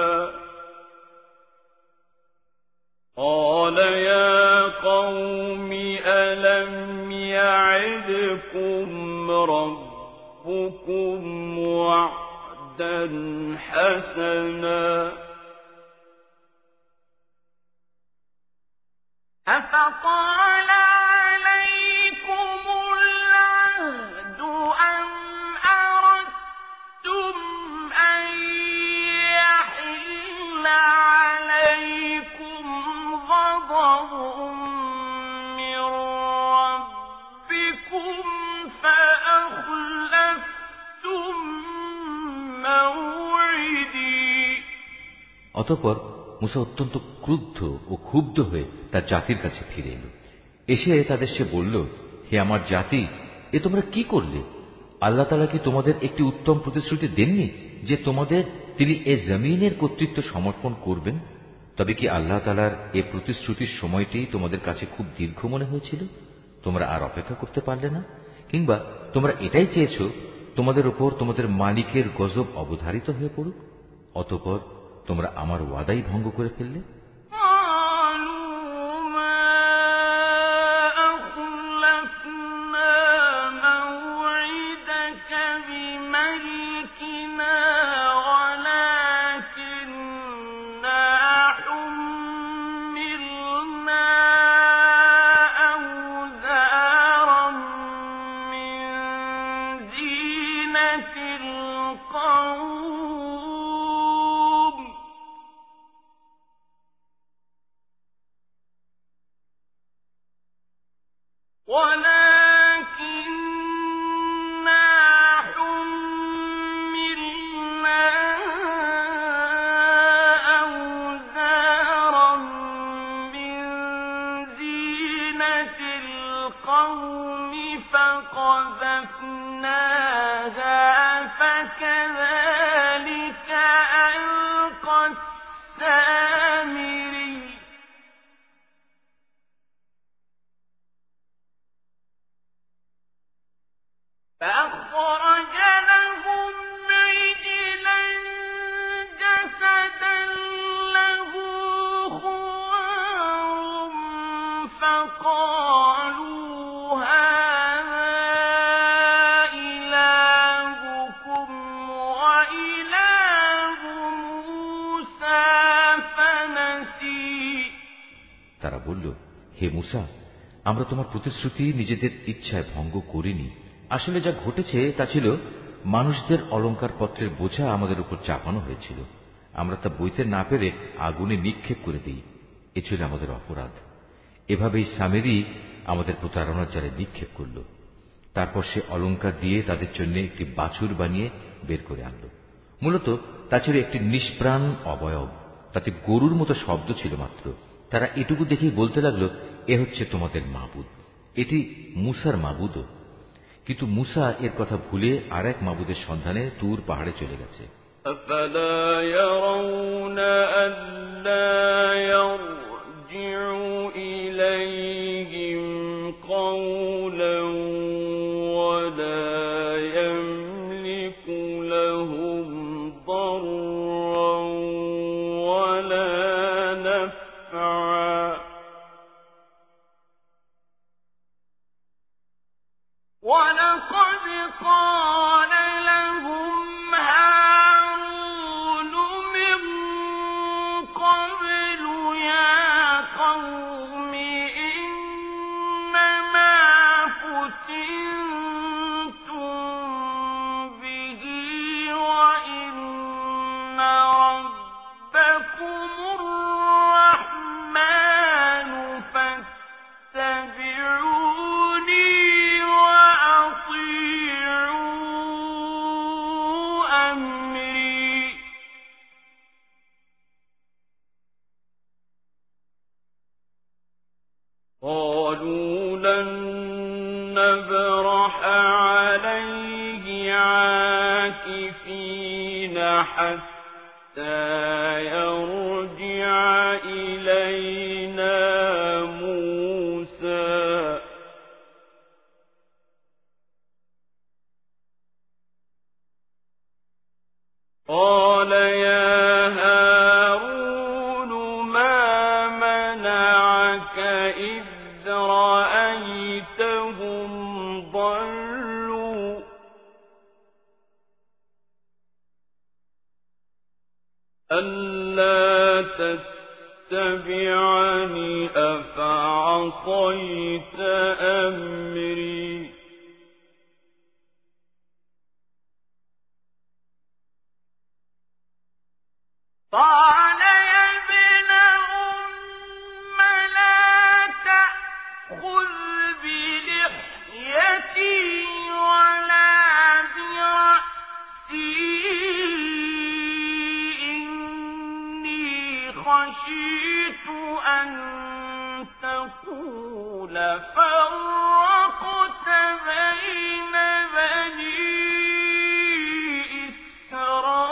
قال يا قوم ألم يعدكم ربكم وعدا حسنا أفطال عليكم العهد أم أردتم أن يحل عليكم غضب من ربكم فأخلفتم موعدي। অতঃপর মুসা অত্যন্ত ক্রুদ্ধ ও ক্ষুব্ধ হয়ে তার জাতির কাছে ফিরে এলো। এসে তাদের সে বলল, হে আমার জাতি, এ তোমরা কি করলে? আল্লাহ তাআলা কি তোমাদের একটি উত্তম প্রতিশ্রুতি দেননি যে তোমাদের তিনি এ জমিনের কর্তৃত্ব সমর্পণ করবেন? তবে কি আল্লাহ তাআলার এ প্রতিশ্রুতির সময়টি তোমাদের কাছে খুব দীর্ঘ মনে হয়েছিল? তোমরা আর অপেক্ষা করতে পারলে না? কিংবা তোমরা এটাই চেয়েছ তোমাদের উপর তোমাদের মালিকের গজব অবধারিত হয়ে পড়ুক, অতঃপর তোমরা আমার ওয়াদাই ভঙ্গ করে ফেললে? তারা বলল, হে মুসা, আমরা তোমার প্রতিশ্রুতি নিজেদের ইচ্ছায় ভঙ্গ করিনি। আসলে যা ঘটেছে তা ছিল মানুষদের অলংকার পত্রের বোঝা আমাদের উপর চাপানো হয়েছিল। আমরা তা বইতে না পেরে আগুনে নিক্ষেপ করে দিই। এ ছিল আমাদের অপরাধ। এভাবেই সামেরি আমাদের প্রতারণার জালে নিক্ষেপ করল। তারপর সে অলংকার দিয়ে তাদের জন্য একটি বাছুর বানিয়ে বের করে আনল। মূলত তা ছিল একটি নিষ্প্রাণ অবয়ব, তাতে গরুর মতো শব্দ ছিল মাত্র। তারা এটুকু দেখেই বলতে লাগলো, এ হচ্ছে তোমাদের মাবুদ, এটি মুসার মাবুদও। কিন্তু মুসা এর কথা ভুলে আর এক মাবুদের সন্ধানে তুর পাহাড়ে চলে গেছে। أفلا يرون ألا يرجع إليهم قولا ولا يملك لهم ضرا ولا نفعا ولقد قال لهم هارون من قبل يا قوم إن قالوا لن نبرح عليه عاكفين حتى يرجع إلينا موسى قال يا هارون ما منعك إذ رأيتهم ضلوا ألا تتبعني أفعصيت أمري قال يا ابن أم لا تأخذ بلحيتي ولا برأسي إني خشيت أن تقول فرقت بين بني إسرائيل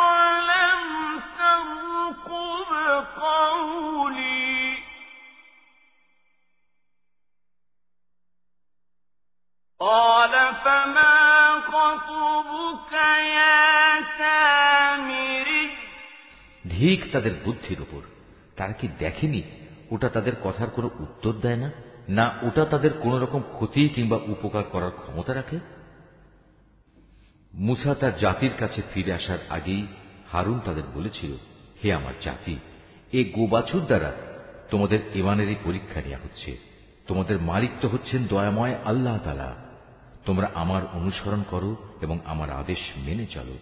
ولم ترقب قولي قال فما خطبك يا سامري ধিক তাদের বুদ্ধির উপর। তারা কি দেখেনি ওটা তাদের কথার কোনো উত্তর দেয় না, না ওটা তাদের কোন রকম ক্ষতি কিংবা উপকার করার ক্ষমতা রাখে? মুসা তার জাতির কাছে ফিরে আসার আগেই হারুন তাদের বলেছিল, হে আমার জাতি, এ গোবাছুর দ্বারা তোমাদের ঈমানেরই পরীক্ষা নেওয়া হচ্ছে। তোমাদের মালিক তো হচ্ছেন দয়াময় আল্লাহ তাআলা। তোমরা আমার অনুসরণ করো এবং আমার আদেশ মেনে চলো।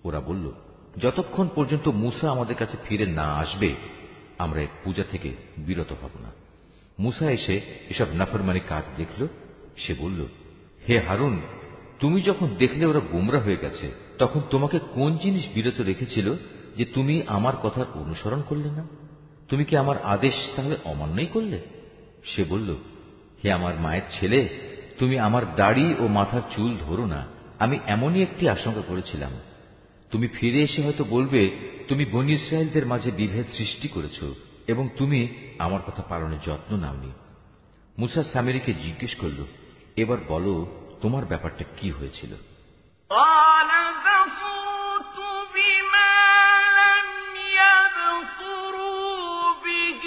ওরা বলল, যতক্ষণ পর্যন্ত মুসা আমাদের কাছে ফিরে না আসবে আমরা এই পূজা থেকে বিরত হব না। মুসা এসে এসব নাফরমানি কাজ দেখল। সে বলল, হে হারুন, তুমি যখন দেখলে ওরা গোমরা হয়ে গেছে তখন তোমাকে কোন জিনিস বিরত রেখেছিল যে তুমি আমার কথার অনুসরণ করলে না? তুমি কি আমার আদেশ তাহলে অমান্যই করলে? সে বলল, হে আমার মায়ের ছেলে, তুমি আমার দাড়ি ও মাথার চুল ধরো না। আমি এমনই একটি আশঙ্কা করেছিলাম। তুমি ফিরে এসে হয়তো বলবে তুমি বনী ইসরায়েলদের মাঝে বিভেদ সৃষ্টি করেছ এবং তুমি আমার কথা পালনের যত্ন নাওনি। মুসা সামিরীকে জিজ্ঞেস করল, এবার বলো তোমার ব্যাপারটা কি হয়েছিল? قال بصرت بما لم يبصروا به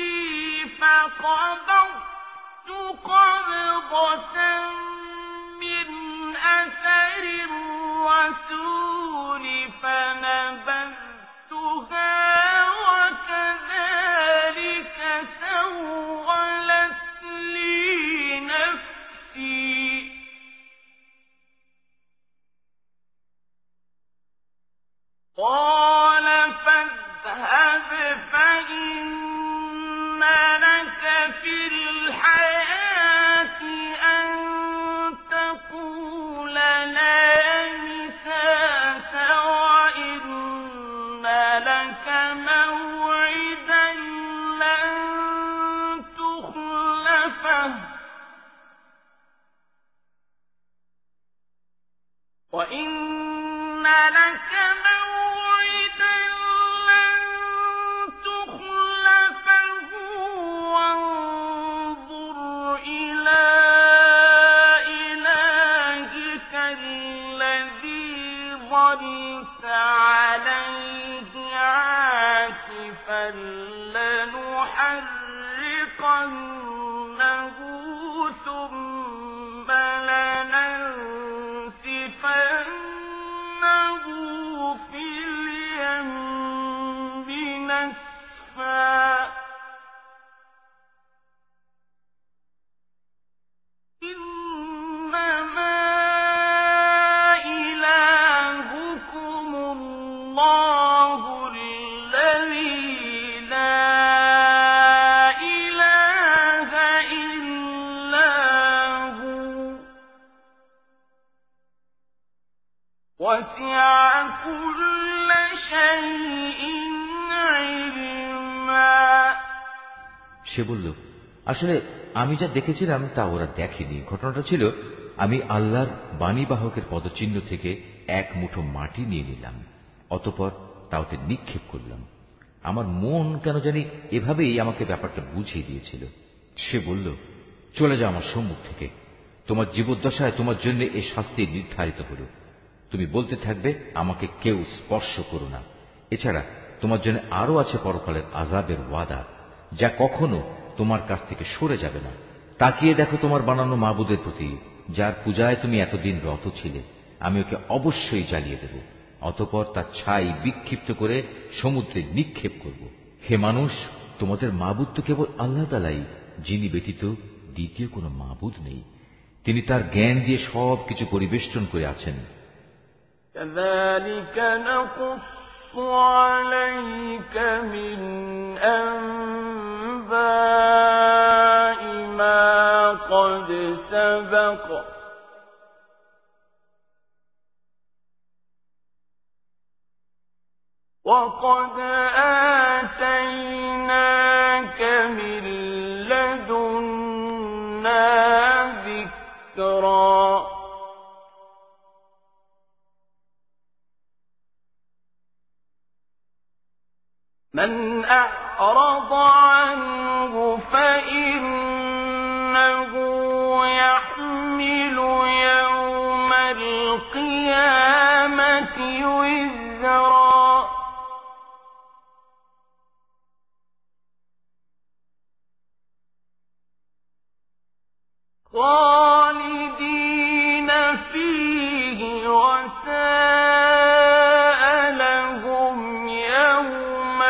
فقبضت قبضة من أثر الرسول فنبذتها وكذلك سولت لي نفسي قال فاذهب فإن لك في الحياة أن تقول لا مساس وإن لك موعدا لن تخلفه وإن لك موعدا لن تخلفه وانظر إلى إلهك الذي ظلت عليه عاكفا لنحرقنه ثم لننسفنه في اليم نسفا إنما إلهكم الله الذي لا إله إلا هو وسع كل شيء علما সে বলল, আসলে আমি যা দেখেছিলাম তা ওরা দেখেনি। ঘটনাটা ছিল, আমি আল্লাহর বাণীবাহকের পদচিহ্ন থেকে এক মুঠো মাটি নিয়ে নিলাম, অতঃপর তা ওতে নিক্ষেপ করলাম। আমার মন কেন জানি এভাবেই আমাকে ব্যাপারটা বুঝিয়ে দিয়েছিল। সে বলল, চলে যাও আমার সম্মুখ থেকে, তোমার জীবদ্দশায় তোমার জন্য এই শাস্তি নির্ধারিত হল। তুমি বলতে থাকবে, আমাকে কেউ স্পর্শ করো না। এছাড়া তোমার জন্য আরো আছে পরকালের আযাবের ওয়াদা, যা কখনো তোমার কাছ থেকে সরে যাবে না। তাকিয়ে দেখো তোমার বানানো মাবুদের প্রতি, যার পূজায় তুমি এতদিন রত ছিলে। আমি ওকে অবশ্যই জ্বালিয়ে দেব, অতঃপর তার ছাই বিক্ষিপ্ত করে সমুদ্রে নিক্ষেপ করব। হে মানুষ, তোমাদের মাবুদ তো কেবল আল্লাহ তাআলাই, যিনি ব্যতীত দ্বিতীয় কোনো মাবুদ নেই। তিনি তার জ্ঞান দিয়ে সবকিছু পরিবেষ্টন করে আছেন। كذلك نقص عليك من أنباء ما قد سبق وقد آتيناك من لدنا ذكرا من أعرض عنه فإنه يحمل يوم القيامة وزرا خالدين فيه وساء لهم يوم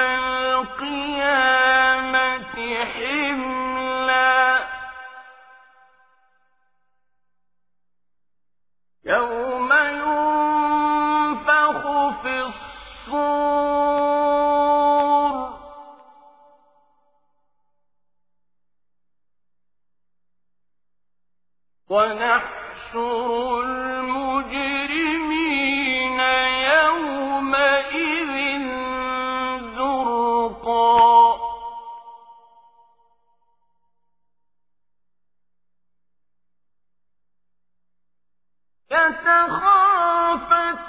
القيامة حملا يوم ينفخ في الصور ونحشر المجرمين يومئذ زرقا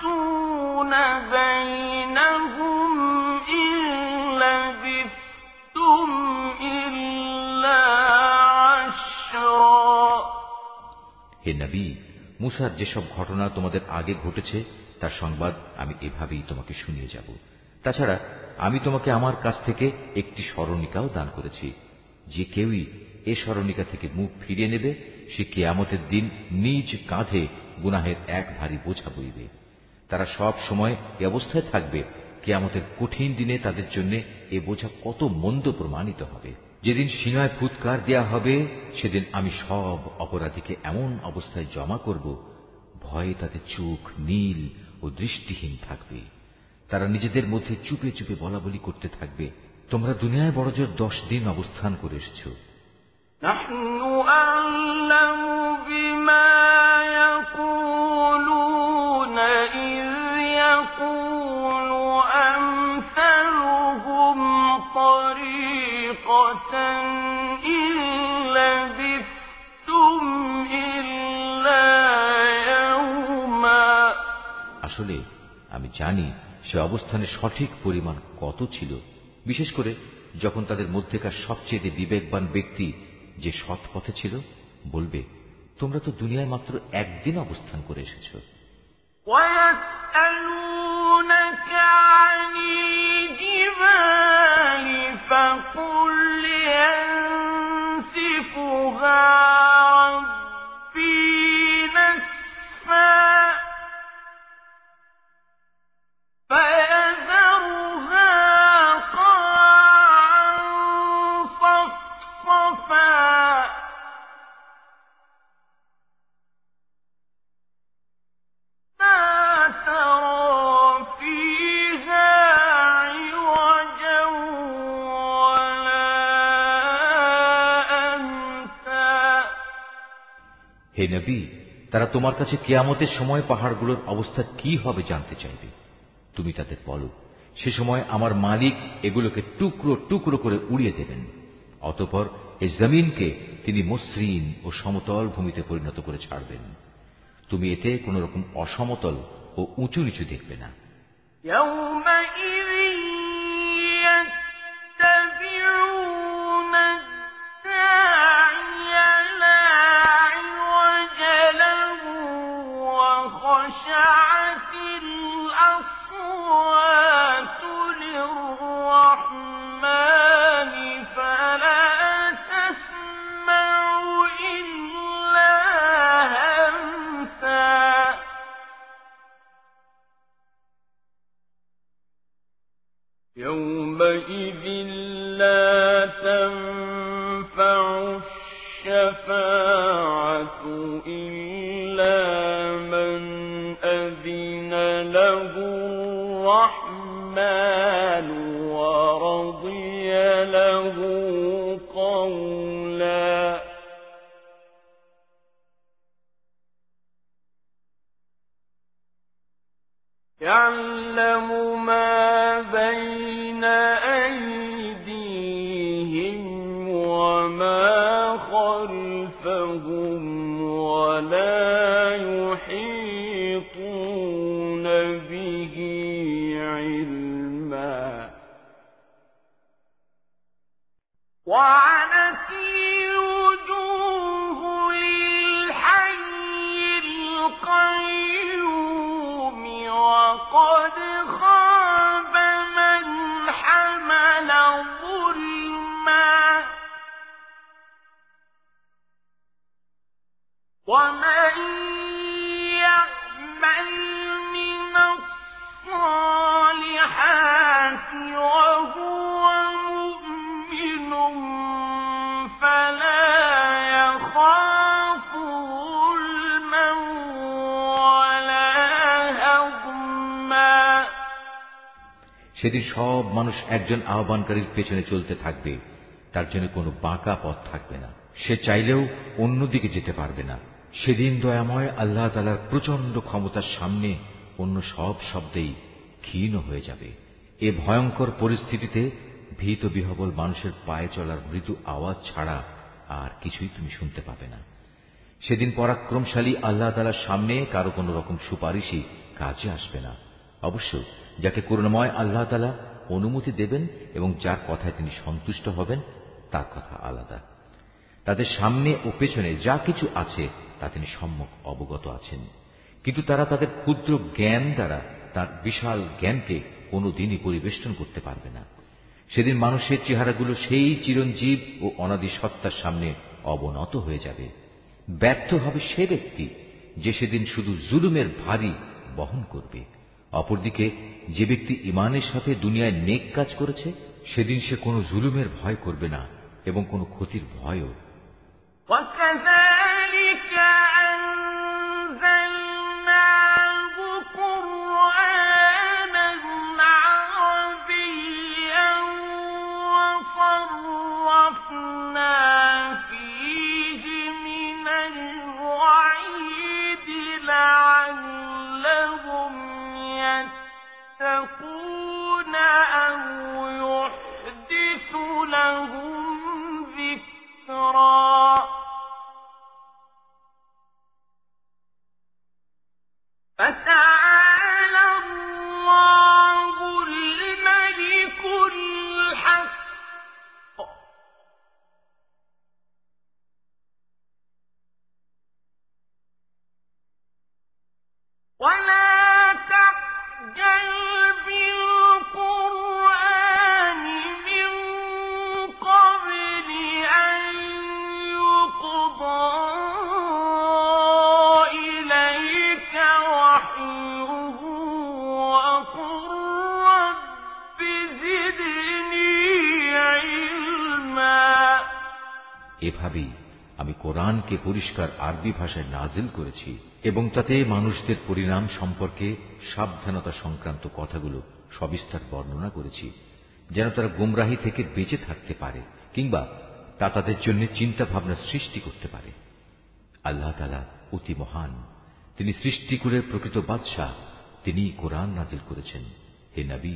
يتخافتون بينهم إن لبثتم إلا عشرا হে নবী, মুসার যেসব ঘটনা তোমাদের আগে ঘটেছে তার সংবাদ আমি এভাবেই তোমাকে শুনিয়ে যাব। তাছাড়া আমি তোমাকে আমার কাছ থেকে একটি স্মরণিকাও দান করেছি। যে কেউই এ স্মরণিকা থেকে মুখ ফিরিয়ে নেবে, সে কিয়ামতের দিন নিজ কাঁধে গুনাহের এক ভারী বোঝা বইবে। তারা সব সময় এ অবস্থায় থাকবে, কিয়ামতের কঠিন দিনে তাদের জন্য এ বোঝা কত মন্দ প্রমাণিত হবে। যেদিন সিনায় ফুৎকার দেয়া হবে, সেদিন আমি সব অপরাধীকে এমন অবস্থায় জমা করব, ভয়ে তাদের চোখ নীল ও দৃষ্টিহীন থাকবে। তারা নিজেদের মধ্যে চুপে চুপে বলাবলি করতে থাকবে, তোমরা দুনিয়ায় বড়জোর 10 দিন অবস্থান করে এসেছ। نحن أعلم بما يقولون إذ يقول أمثلهم طريقة إن لبثتم إلا يوما আসলে আমি জানি সে অবস্থানের সঠিক পরিমাণ কত ছিল, বিশেষ করে যখন তাদের মধ্যেকার সবচেয়ে বিবেকবান ব্যক্তি যে সৎ পথে ছিল বলবে, তোমরা তো দুনিয়ায় মাত্র একদিন অবস্থান করে এসেছ। ويسألونك عن الجبال فقل ينسفها ربي نسفا فيذرها قاعا صفصفا لا ترى فيها عوجا ولا أمتا হে নবী, তারা তোমার কাছে কিয়ামতের সময় পাহাড়গুলোর অবস্থা কি হবে জানতে চাইবে। তুমি তাদের বলো, সে সময় আমার মালিক এগুলোকে টুকরো টুকরো করে উড়িয়ে দেবেন। অতঃপর এই জমিনকে তিনি মসৃণ ও সমতল ভূমিতে পরিণত করে ছাড়বেন। তুমি এতে কোন রকম অসমতল ও উঁচু নিচু দেখবে না। يومئذ لا تنفع الشفاعة إلا من أذن له الرحمن ورضي له قولا يعلم ما بين أيديهم وما خلفهم ولا يحيطون به علما وعنت الوجوه للحي القيوم وقد خاب من حمل ظلما ومن يعمل من الصالحات وهو مؤمن فلا يخاف ظلما ولا هضما সেদিন সব মানুষ একজন আহ্বানকারীর পেছনে চলতে থাকবে, তার জন্য কোনো বাঁকা পথ থাকবে না। সে চাইলেও অন্যদিকে যেতে পারবে না। সেদিন দয়াময় আল্লাহ তাআলার প্রচন্ড ক্ষমতার সামনে অন্য সব শব্দেই ক্ষীণ হয়ে যাবে। এ ভয়ঙ্কর পরিস্থিতিতে ভীত বিহবল মানুষের পায়ে চলার মৃদু আওয়াজ ছাড়া আর কিছুই তুমি শুনতে পাবে না। সেদিন পরাক্রমশালী আল্লাহ তাআলার সামনে কারো কোনো রকম সুপারিশই কাজে আসবে না। অবশ্য যাকে করুণাময় আল্লাহ তাআলা অনুমতি দেবেন এবং যার কথায় তিনি সন্তুষ্ট হবেন তার কথা আলাদা। তাদের সামনে ও পেছনে যা কিছু আছে তা তিনি সম্যক অবগত আছেন, কিন্তু তারা তাদের ক্ষুদ্র জ্ঞান দ্বারা তার বিশাল জ্ঞানকে কোনোদিনই পরিবেষ্টন করতে পারবে না। সেদিন মানুষের চেহারাগুলো সেই চিরঞ্জীব ও অনাদি সত্তার সামনে অবনত হয়ে যাবে। ব্যর্থ হবে সে ব্যক্তি যে সেদিন শুধু জুলুমের ভারী বহন করবে। অপরদিকে যে ব্যক্তি ঈমানের সাথে দুনিয়ায় নেক কাজ করেছে, সেদিন সে কোনো জুলুমের ভয় করবে না এবং কোনো ক্ষতির ভয়ও। وكذلك أنزلناه قرآنا عربيا وصرفنا فيه من الوعيد لعلهم يتقون أو يحدث لهم ذكرا فتعالى الله الملك الحق ولا تعجل بالقرآن من قبل أن يقضى إليك وحيه وقل رب زدني علما এভাবেই আমি কোরআনকে পরিষ্কার আরবি ভাষায় নাজিল করেছি এবং তাতে মানুষদের পরিণাম সম্পর্কে সাবধানতা সংক্রান্ত কথাগুলো সবিস্তার বর্ণনা করেছি, যেন তারা গুমরাহি থেকে বেঁচে থাকতে পারে কিংবা তা তাদের জন্য চিন্তা ভাবনা সৃষ্টি করতে পারে। আল্লাহ তাআলা অতি মহান, তিনি সৃষ্টিকুলের প্রকৃত বাদশাহ, তিনি কোরআন নাজিল করেছেন। হে নবী,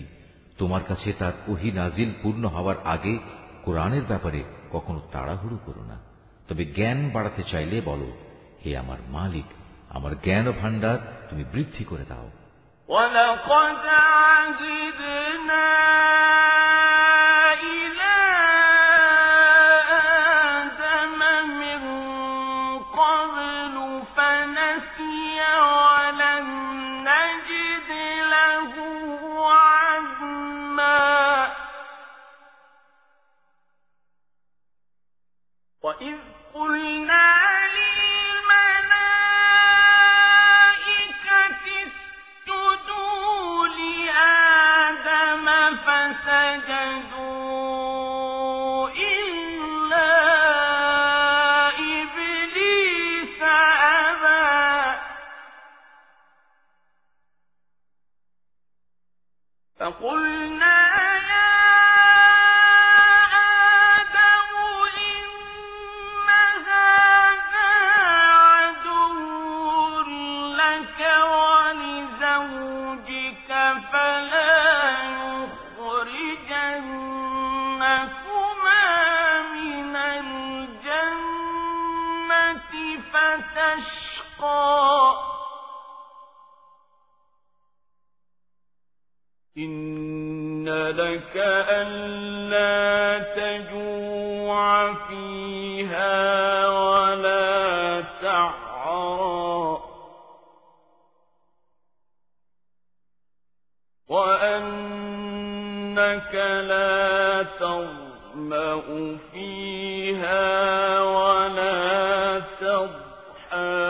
তোমার কাছে তার ওহী নাজিল পূর্ণ হওয়ার আগে কোরআনের ব্যাপারে কখনো তাড়াহুড়ো করো না, তবে জ্ঞান বাড়াতে চাইলে বলো, হে আমার মালিক, আমার জ্ঞান ভান্ডার তুমি বৃদ্ধি করে দাও। وَلَقَدْ عَهِدْنَا إِلَىٰ آدَمَ مِن قَبْلُ فَنَسِيَ وَلَمْ نَجِدْ لَهُ عَزْمًا وَإِذْ قُلْنَا فسجدوا إلا إبليس أبى فقلنا يا آدم إن هذا عدو لك ولزوجك فلا يخرجنكما من الجنة فتشقى إن لك ألا تجوع فيها ولا تعرى وأنك لا تظمأ فيها ولا تضحى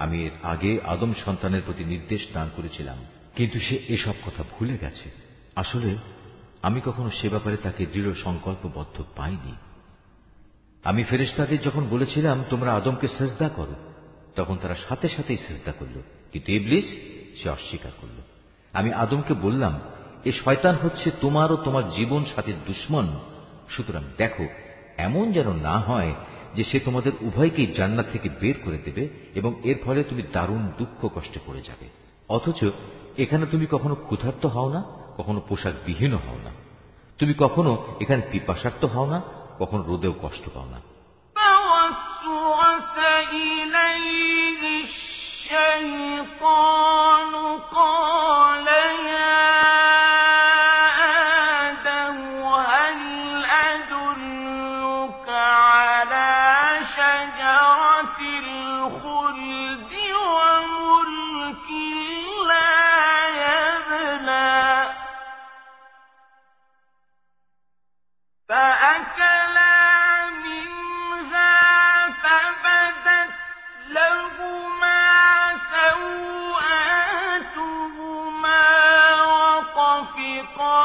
আমি এর আগে আদম সন্তানের প্রতি নির্দেশ দান করেছিলাম, কিন্তু সে এসব কথা ভুলে গেছে। আসলে আমি কখনো সে ব্যাপারে তাকে দৃঢ় সংকল্পবদ্ধ পাইনি। আমি ফেরেশতাদের যখন বলেছিলাম তোমরা আদমকে সিজদা করো, তখন তারা সাথে সাথেই সিজদা করল, কিন্তু ইবলিস সে অস্বীকার করল। আমি আদমকে বললাম, এ শয়তান হচ্ছে তোমার ও তোমার জীবন সাথীর দুশমন, সুতরাং দেখো এমন যেন না হয় যে সে তোমাদের উভয়কেই জান্নাত থেকে বের করে দেবে এবং এর ফলে তুমি দারুণ দুঃখ কষ্টে পড়ে যাবে। অথচ এখানে তুমি কখনো ক্ষুধার্ত হও না, কখনো পোশাক বিহীন হও না, তুমি কখনো এখানে পিপাসার্ত হও না, কখনো রোদেও কষ্ট পাও না। الشيطان قال يا آدم هل أدلك على شجرة الخلد وملك لا يبلى فأكلا منها فبدت لهما سوآتهما وطفقا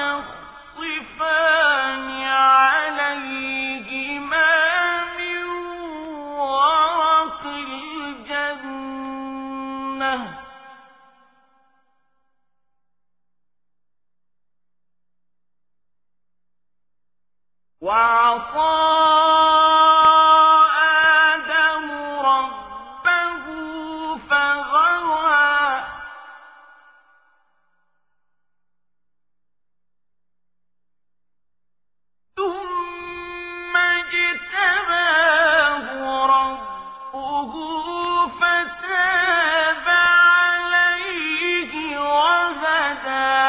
يخصفان عليهما من ورق الجنة وعصى آدم ربه فغوى ثم اجتباه ربه فتاب عليه وهدى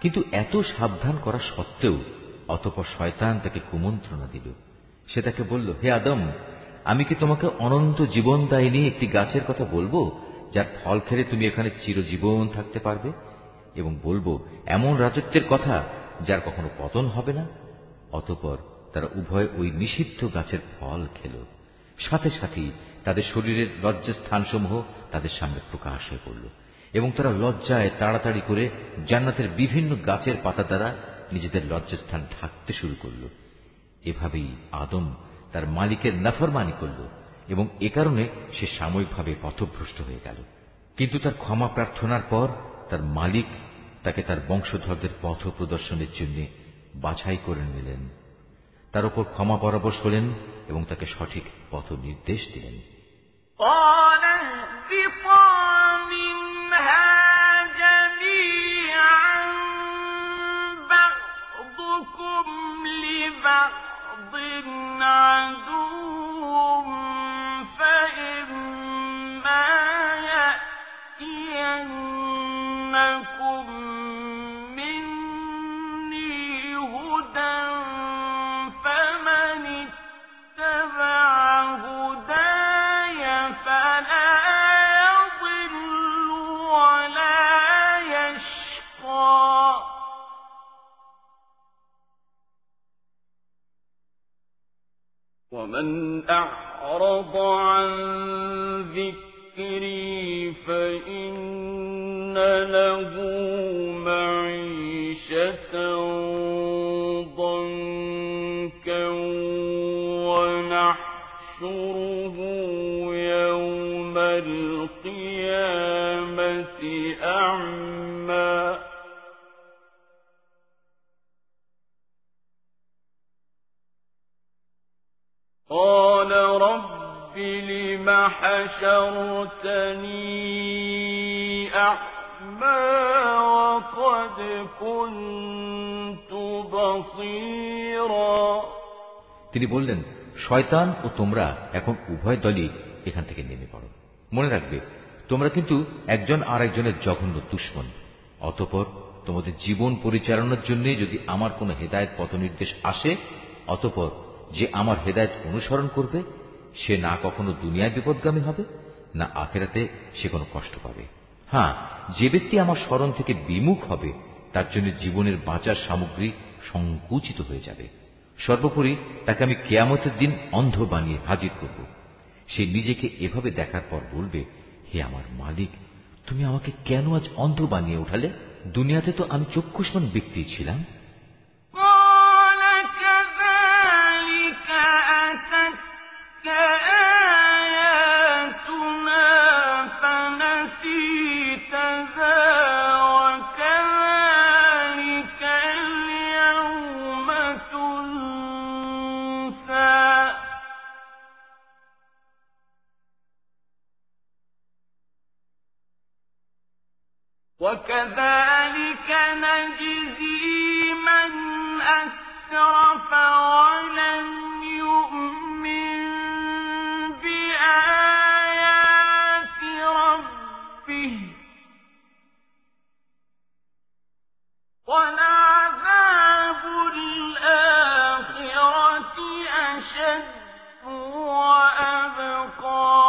কিন্তু এত সাবধান করা সত্ত্বেও অতঃপর শয়তান তাকে কুমন্ত্রণা দিল। সে তাকে বলল, হে আদম, আমি কি তোমাকে অনন্ত জীবনদায়িনী একটি গাছের কথা বলবো, যার ফল খেলে তুমি এখানে চিরজীবন থাকতে পারবে, এবং বলবো এমন রাজত্বের কথা যার কখনো পতন হবে না? অতঃপর তারা উভয় ওই নিষিদ্ধ গাছের ফল খেল। সাথে সাথেই তাদের শরীরের লজ্জাস্থানসমূহ তাদের সামনে প্রকাশ হয়ে পড়ল এবং তারা লজ্জায় তাড়াতাড়ি করে জান্নাতের বিভিন্ন গাছের পাতা দ্বারা নিজেদের লজ্জাস্থান ঢাকতে শুরু করল। এভাবেই আদম তার মালিকের নাফরমানি করল এবং এ কারণে সে সাময়িকভাবে পথভ্রষ্ট হয়ে গেল। কিন্তু তার ক্ষমা প্রার্থনার পর তার মালিক তাকে তার বংশধরদের পথ প্রদর্শনের জন্য বাছাই করে নিলেন, তার উপর ক্ষমা পরবশ হলেন এবং তাকে সঠিক পথ নির্দেশ দিলেন। جميعا بعضكم ومن أعرض عن ذكري فإن له معيشة ضنكا ونحشره يوم القيامة أعمى قال رب لم حشرتني أعمى وقد كنت بصيرا তিনি বললেন, শয়তান ও তোমরা এখন উভয় দলই এখান থেকে নেমে পড়ো। মনে রাখবে, তোমরা কিন্তু একজন আর একজনের জঘন্য দুশমন। অতঃপর তোমাদের জীবন পরিচালনার জন্য যদি আমার কোনো হেদায়েত পথ নির্দেশ আসে, অতঃপর যে আমার হেদায়েত অনুসরণ করবে সে না কখনো দুনিয়ায় বিপদগামী হবে, না আখিরাতে সে কোনো কষ্ট পাবে। হ্যাঁ, যে ব্যক্তি আমার স্মরণ থেকে বিমুখ হবে তার জন্য জীবনের বাঁচার সামগ্রী সংকুচিত হয়ে যাবে। সর্বোপরি তাকে আমি কিয়ামতের দিন অন্ধ বানিয়ে হাজির করব। সে নিজেকে এভাবে দেখার পর বলবে, হে আমার মালিক, তুমি আমাকে কেন আজ অন্ধ বানিয়ে উঠালে? দুনিয়াতে তো আমি চক্ষুষ্মান ব্যক্তি ছিলাম। قال كذلك أتتك آياتنا فنسيتها وكذلك اليوم تنسى وكذلك نجزي من أسرف ولم يؤمن بآيات ربه ولعذاب الآخرة أشد وأبقى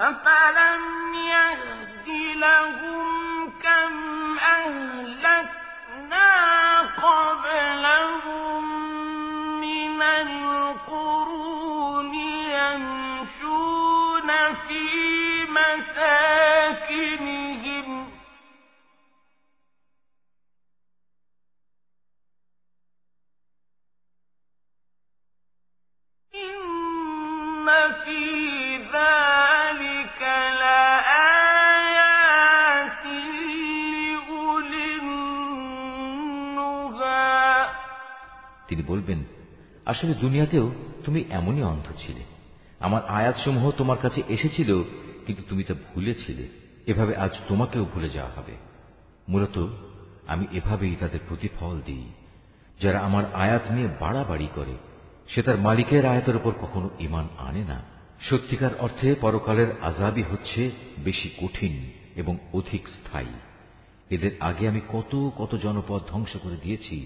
أفلم يهد لهم كم أهلكنا قبلهم من القرون يمشون في مساكنهم إن في ذلك لآيات لأولي النهى তিনি বলবেন, আসলে দুনিয়াতেও তুমি এমনই অন্ধ ছিলে। আমার আয়াতসমূহ তোমার কাছে এসেছিল, কিন্তু তুমি তা ভুলেছিলে। এভাবে আজ তোমাকেও ভুলে যাওয়া হবে। মূলত আমি এভাবেই তাদের প্রতিফল দিই। যারা আমার আয়াত নিয়ে বাড়াবাড়ি করে সে তার মালিকের আয়াতের উপর কখনো ঈমান আনে না। সত্যিকার অর্থে পরকালের আযাবই হচ্ছে বেশি কঠিন এবং অধিক স্থায়ী। এদের আগে আমি কত কত জনপদ ধ্বংস করে দিয়েছি,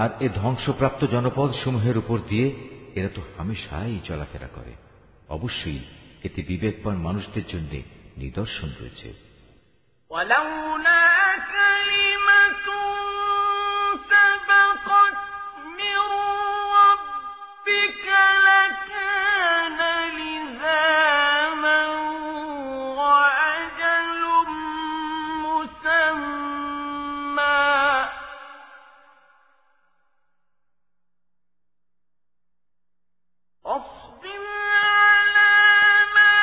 আর এ ধ্বংসপ্রাপ্ত জনপদ সমূহের উপর দিয়ে এরা তো হামেশাই চলাফেরা করে। অবশ্যই এতে বিবেকবান মানুষদের জন্য নিদর্শন রয়েছে। ولولا كلمة سبقت من ربك لكان لزاما وأجل مسمى فاصبر على ما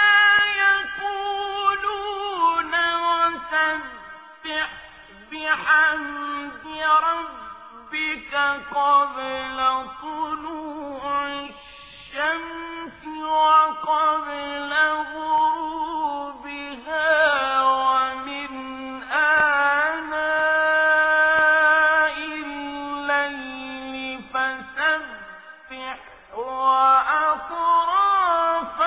يقولون وسبح بحمد ربك قبل طلوع الشمس وقبل غروبها ومن آناء الليل فسبح وأطراف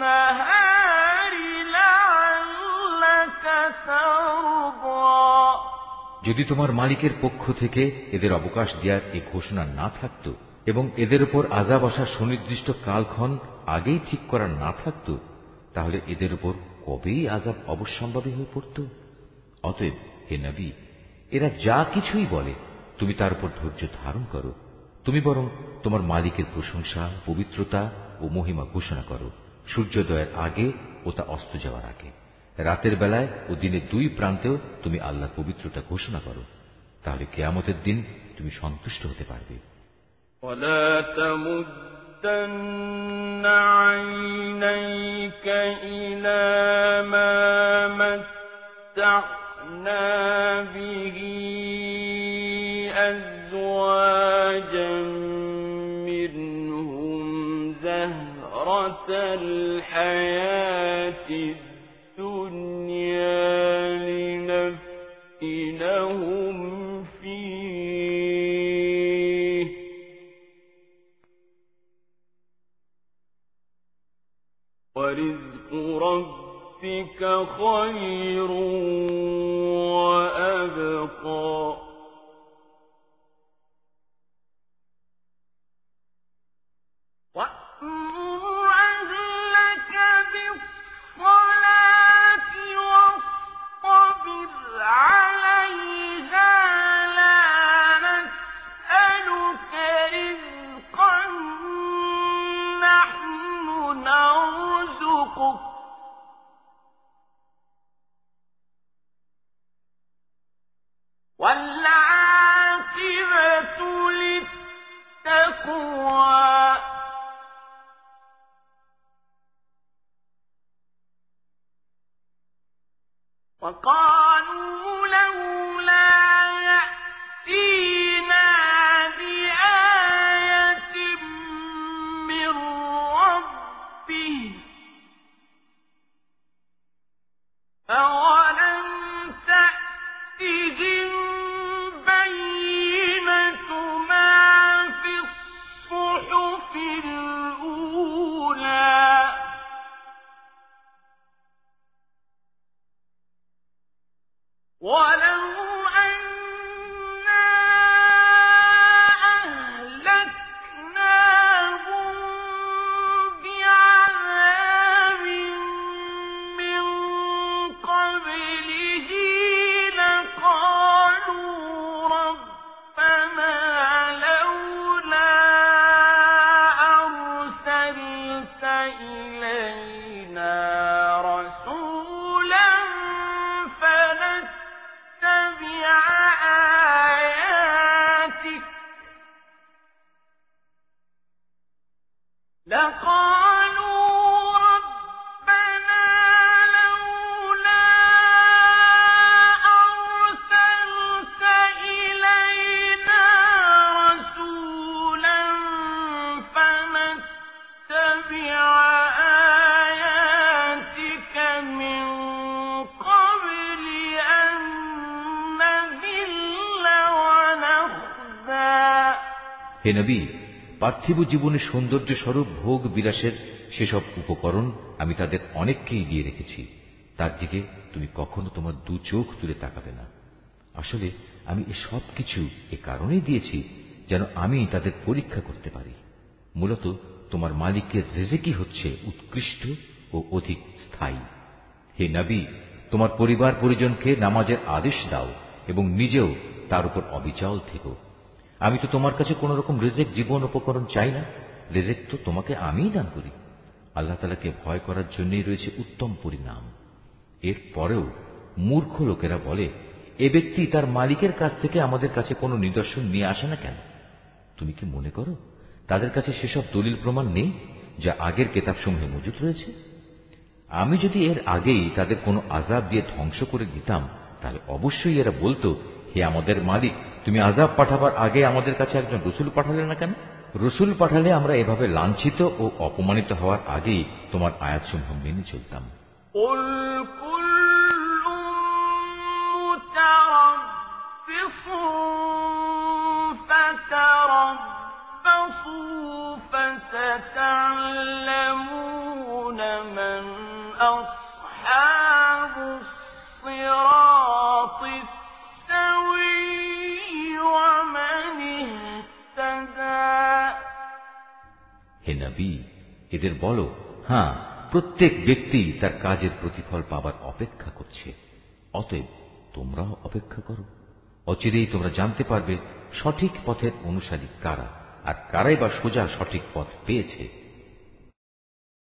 النهار لعلك ترضى যদি তোমার মালিকের পক্ষ থেকে এদের অবকাশ দেওয়ার এই ঘোষণা না থাকত এবং এদের উপর আযাব আসার সুনির্দিষ্ট কালক্ষণ আগেই ঠিক করা না থাকত, তাহলে এদের উপর কবেই আযাব অবশ্যম্ভাবী হয়ে পড়ত। অতএব হে নবী, এরা যা কিছুই বলে তুমি তার উপর ধৈর্য ধারণ করো। তুমি বরং তোমার মালিকের প্রশংসা, পবিত্রতা ও মহিমা ঘোষণা করো সূর্যোদয়ের আগে ও তা অস্ত যাওয়ার আগে। রাতের বেলায় ও দিনের দুই প্রান্তেও তুমি আল্লাহর পবিত্রতা ঘোষণা করো। তাহলে কিয়ামতের দিন তুমি সন্তুষ্ট হতে পারবে। ولا تمدن عينيك إلى ما متعنا به أزواجا منهم زهرة الحياة الدنيا لنفتنهم فيه ورزق ربك خير وأبقى وأمر أهلك بالصلاة واصطبر عليها لا نسألك رزقا نحن نرزقك والعاقبة للتقوى وقالوا لولا يأتينا بآية من ربه أولم تأتهم بينة ما في الصحف الأولى ولو أنا أهلكناهم بعذاب من قبله لقالوا ربنا لولا أرسلت إلينا رسولا فنتبع آياتك لقالوا ربنا لولا أرسلت إلينا رسولا فنتبع آياتك من قبل أن نذل ونخزى হে নবী, পার্থিব জীবনের সৌন্দর্য স্বরূপ ভোগ বিলাসের সেসব উপকরণ আমি তাদের অনেককেই দিয়ে রেখেছি। তার দিকে তুমি কখনো তোমার দু চোখ তুলে তাকাবে না। আসলে আমি এসব কিছু এ কারণেই দিয়েছি যেন আমি তাদের পরীক্ষা করতে পারি। মূলত তোমার মালিকের রিজিকই হচ্ছে উৎকৃষ্ট ও অধিক স্থায়ী। হে নবী, তোমার পরিবার পরিজনকে নামাজের আদেশ দাও এবং নিজেও তার উপর অবিচল থেকো। আমি তো তোমার কাছে কোন রকম রিজিক জীবন উপকরণ চাই না। রিজিক তো তোমাকে আমিই দান করি। আল্লাহ তাআলাকে ভয় করার জন্যই রয়েছে উত্তম পরিণাম। এর পরেও মূর্খ লোকেরা বলে, এ ব্যক্তি তার মালিকের কাছ থেকে আমাদের কাছে কোনো নিদর্শন নিয়ে আসে না কেন? তুমি কি মনে করো তাদের কাছে সেসব দলিল প্রমাণ নেই যা আগের কিতাবসমূহে মজুদ রয়েছে? আমি যদি এর আগেই তাদের কোনো আযাব দিয়ে ধ্বংস করে দিতাম, তাহলে অবশ্যই এরা বলতো, হে আমাদের মালিক, তুমি আযাব পাঠাবার আগে আমাদের কাছে একজন রসুল পাঠালে না কেন? রসুল পাঠালে আমরা এভাবে লাঞ্ছিত ও অপমানিত হওয়ার আগেই তোমার আয়াতসমূহ মেনে চলতাম। قل كل متربص فتربصوا فستعلمون من أصحاب الصراط السوي ومن اهتدى হে নবী, এদের বলো, হ্যাঁ, প্রত্যেক ব্যক্তি তার কাজের প্রতিফল পাবার অপেক্ষা করছে। অতএব তোমরাও অপেক্ষা করো। অচিরেই তোমরা জানতে পারবে সঠিক পথের অনুসারী কারা, আর কারাই বা সোজা সঠিক পথ পেয়েছে।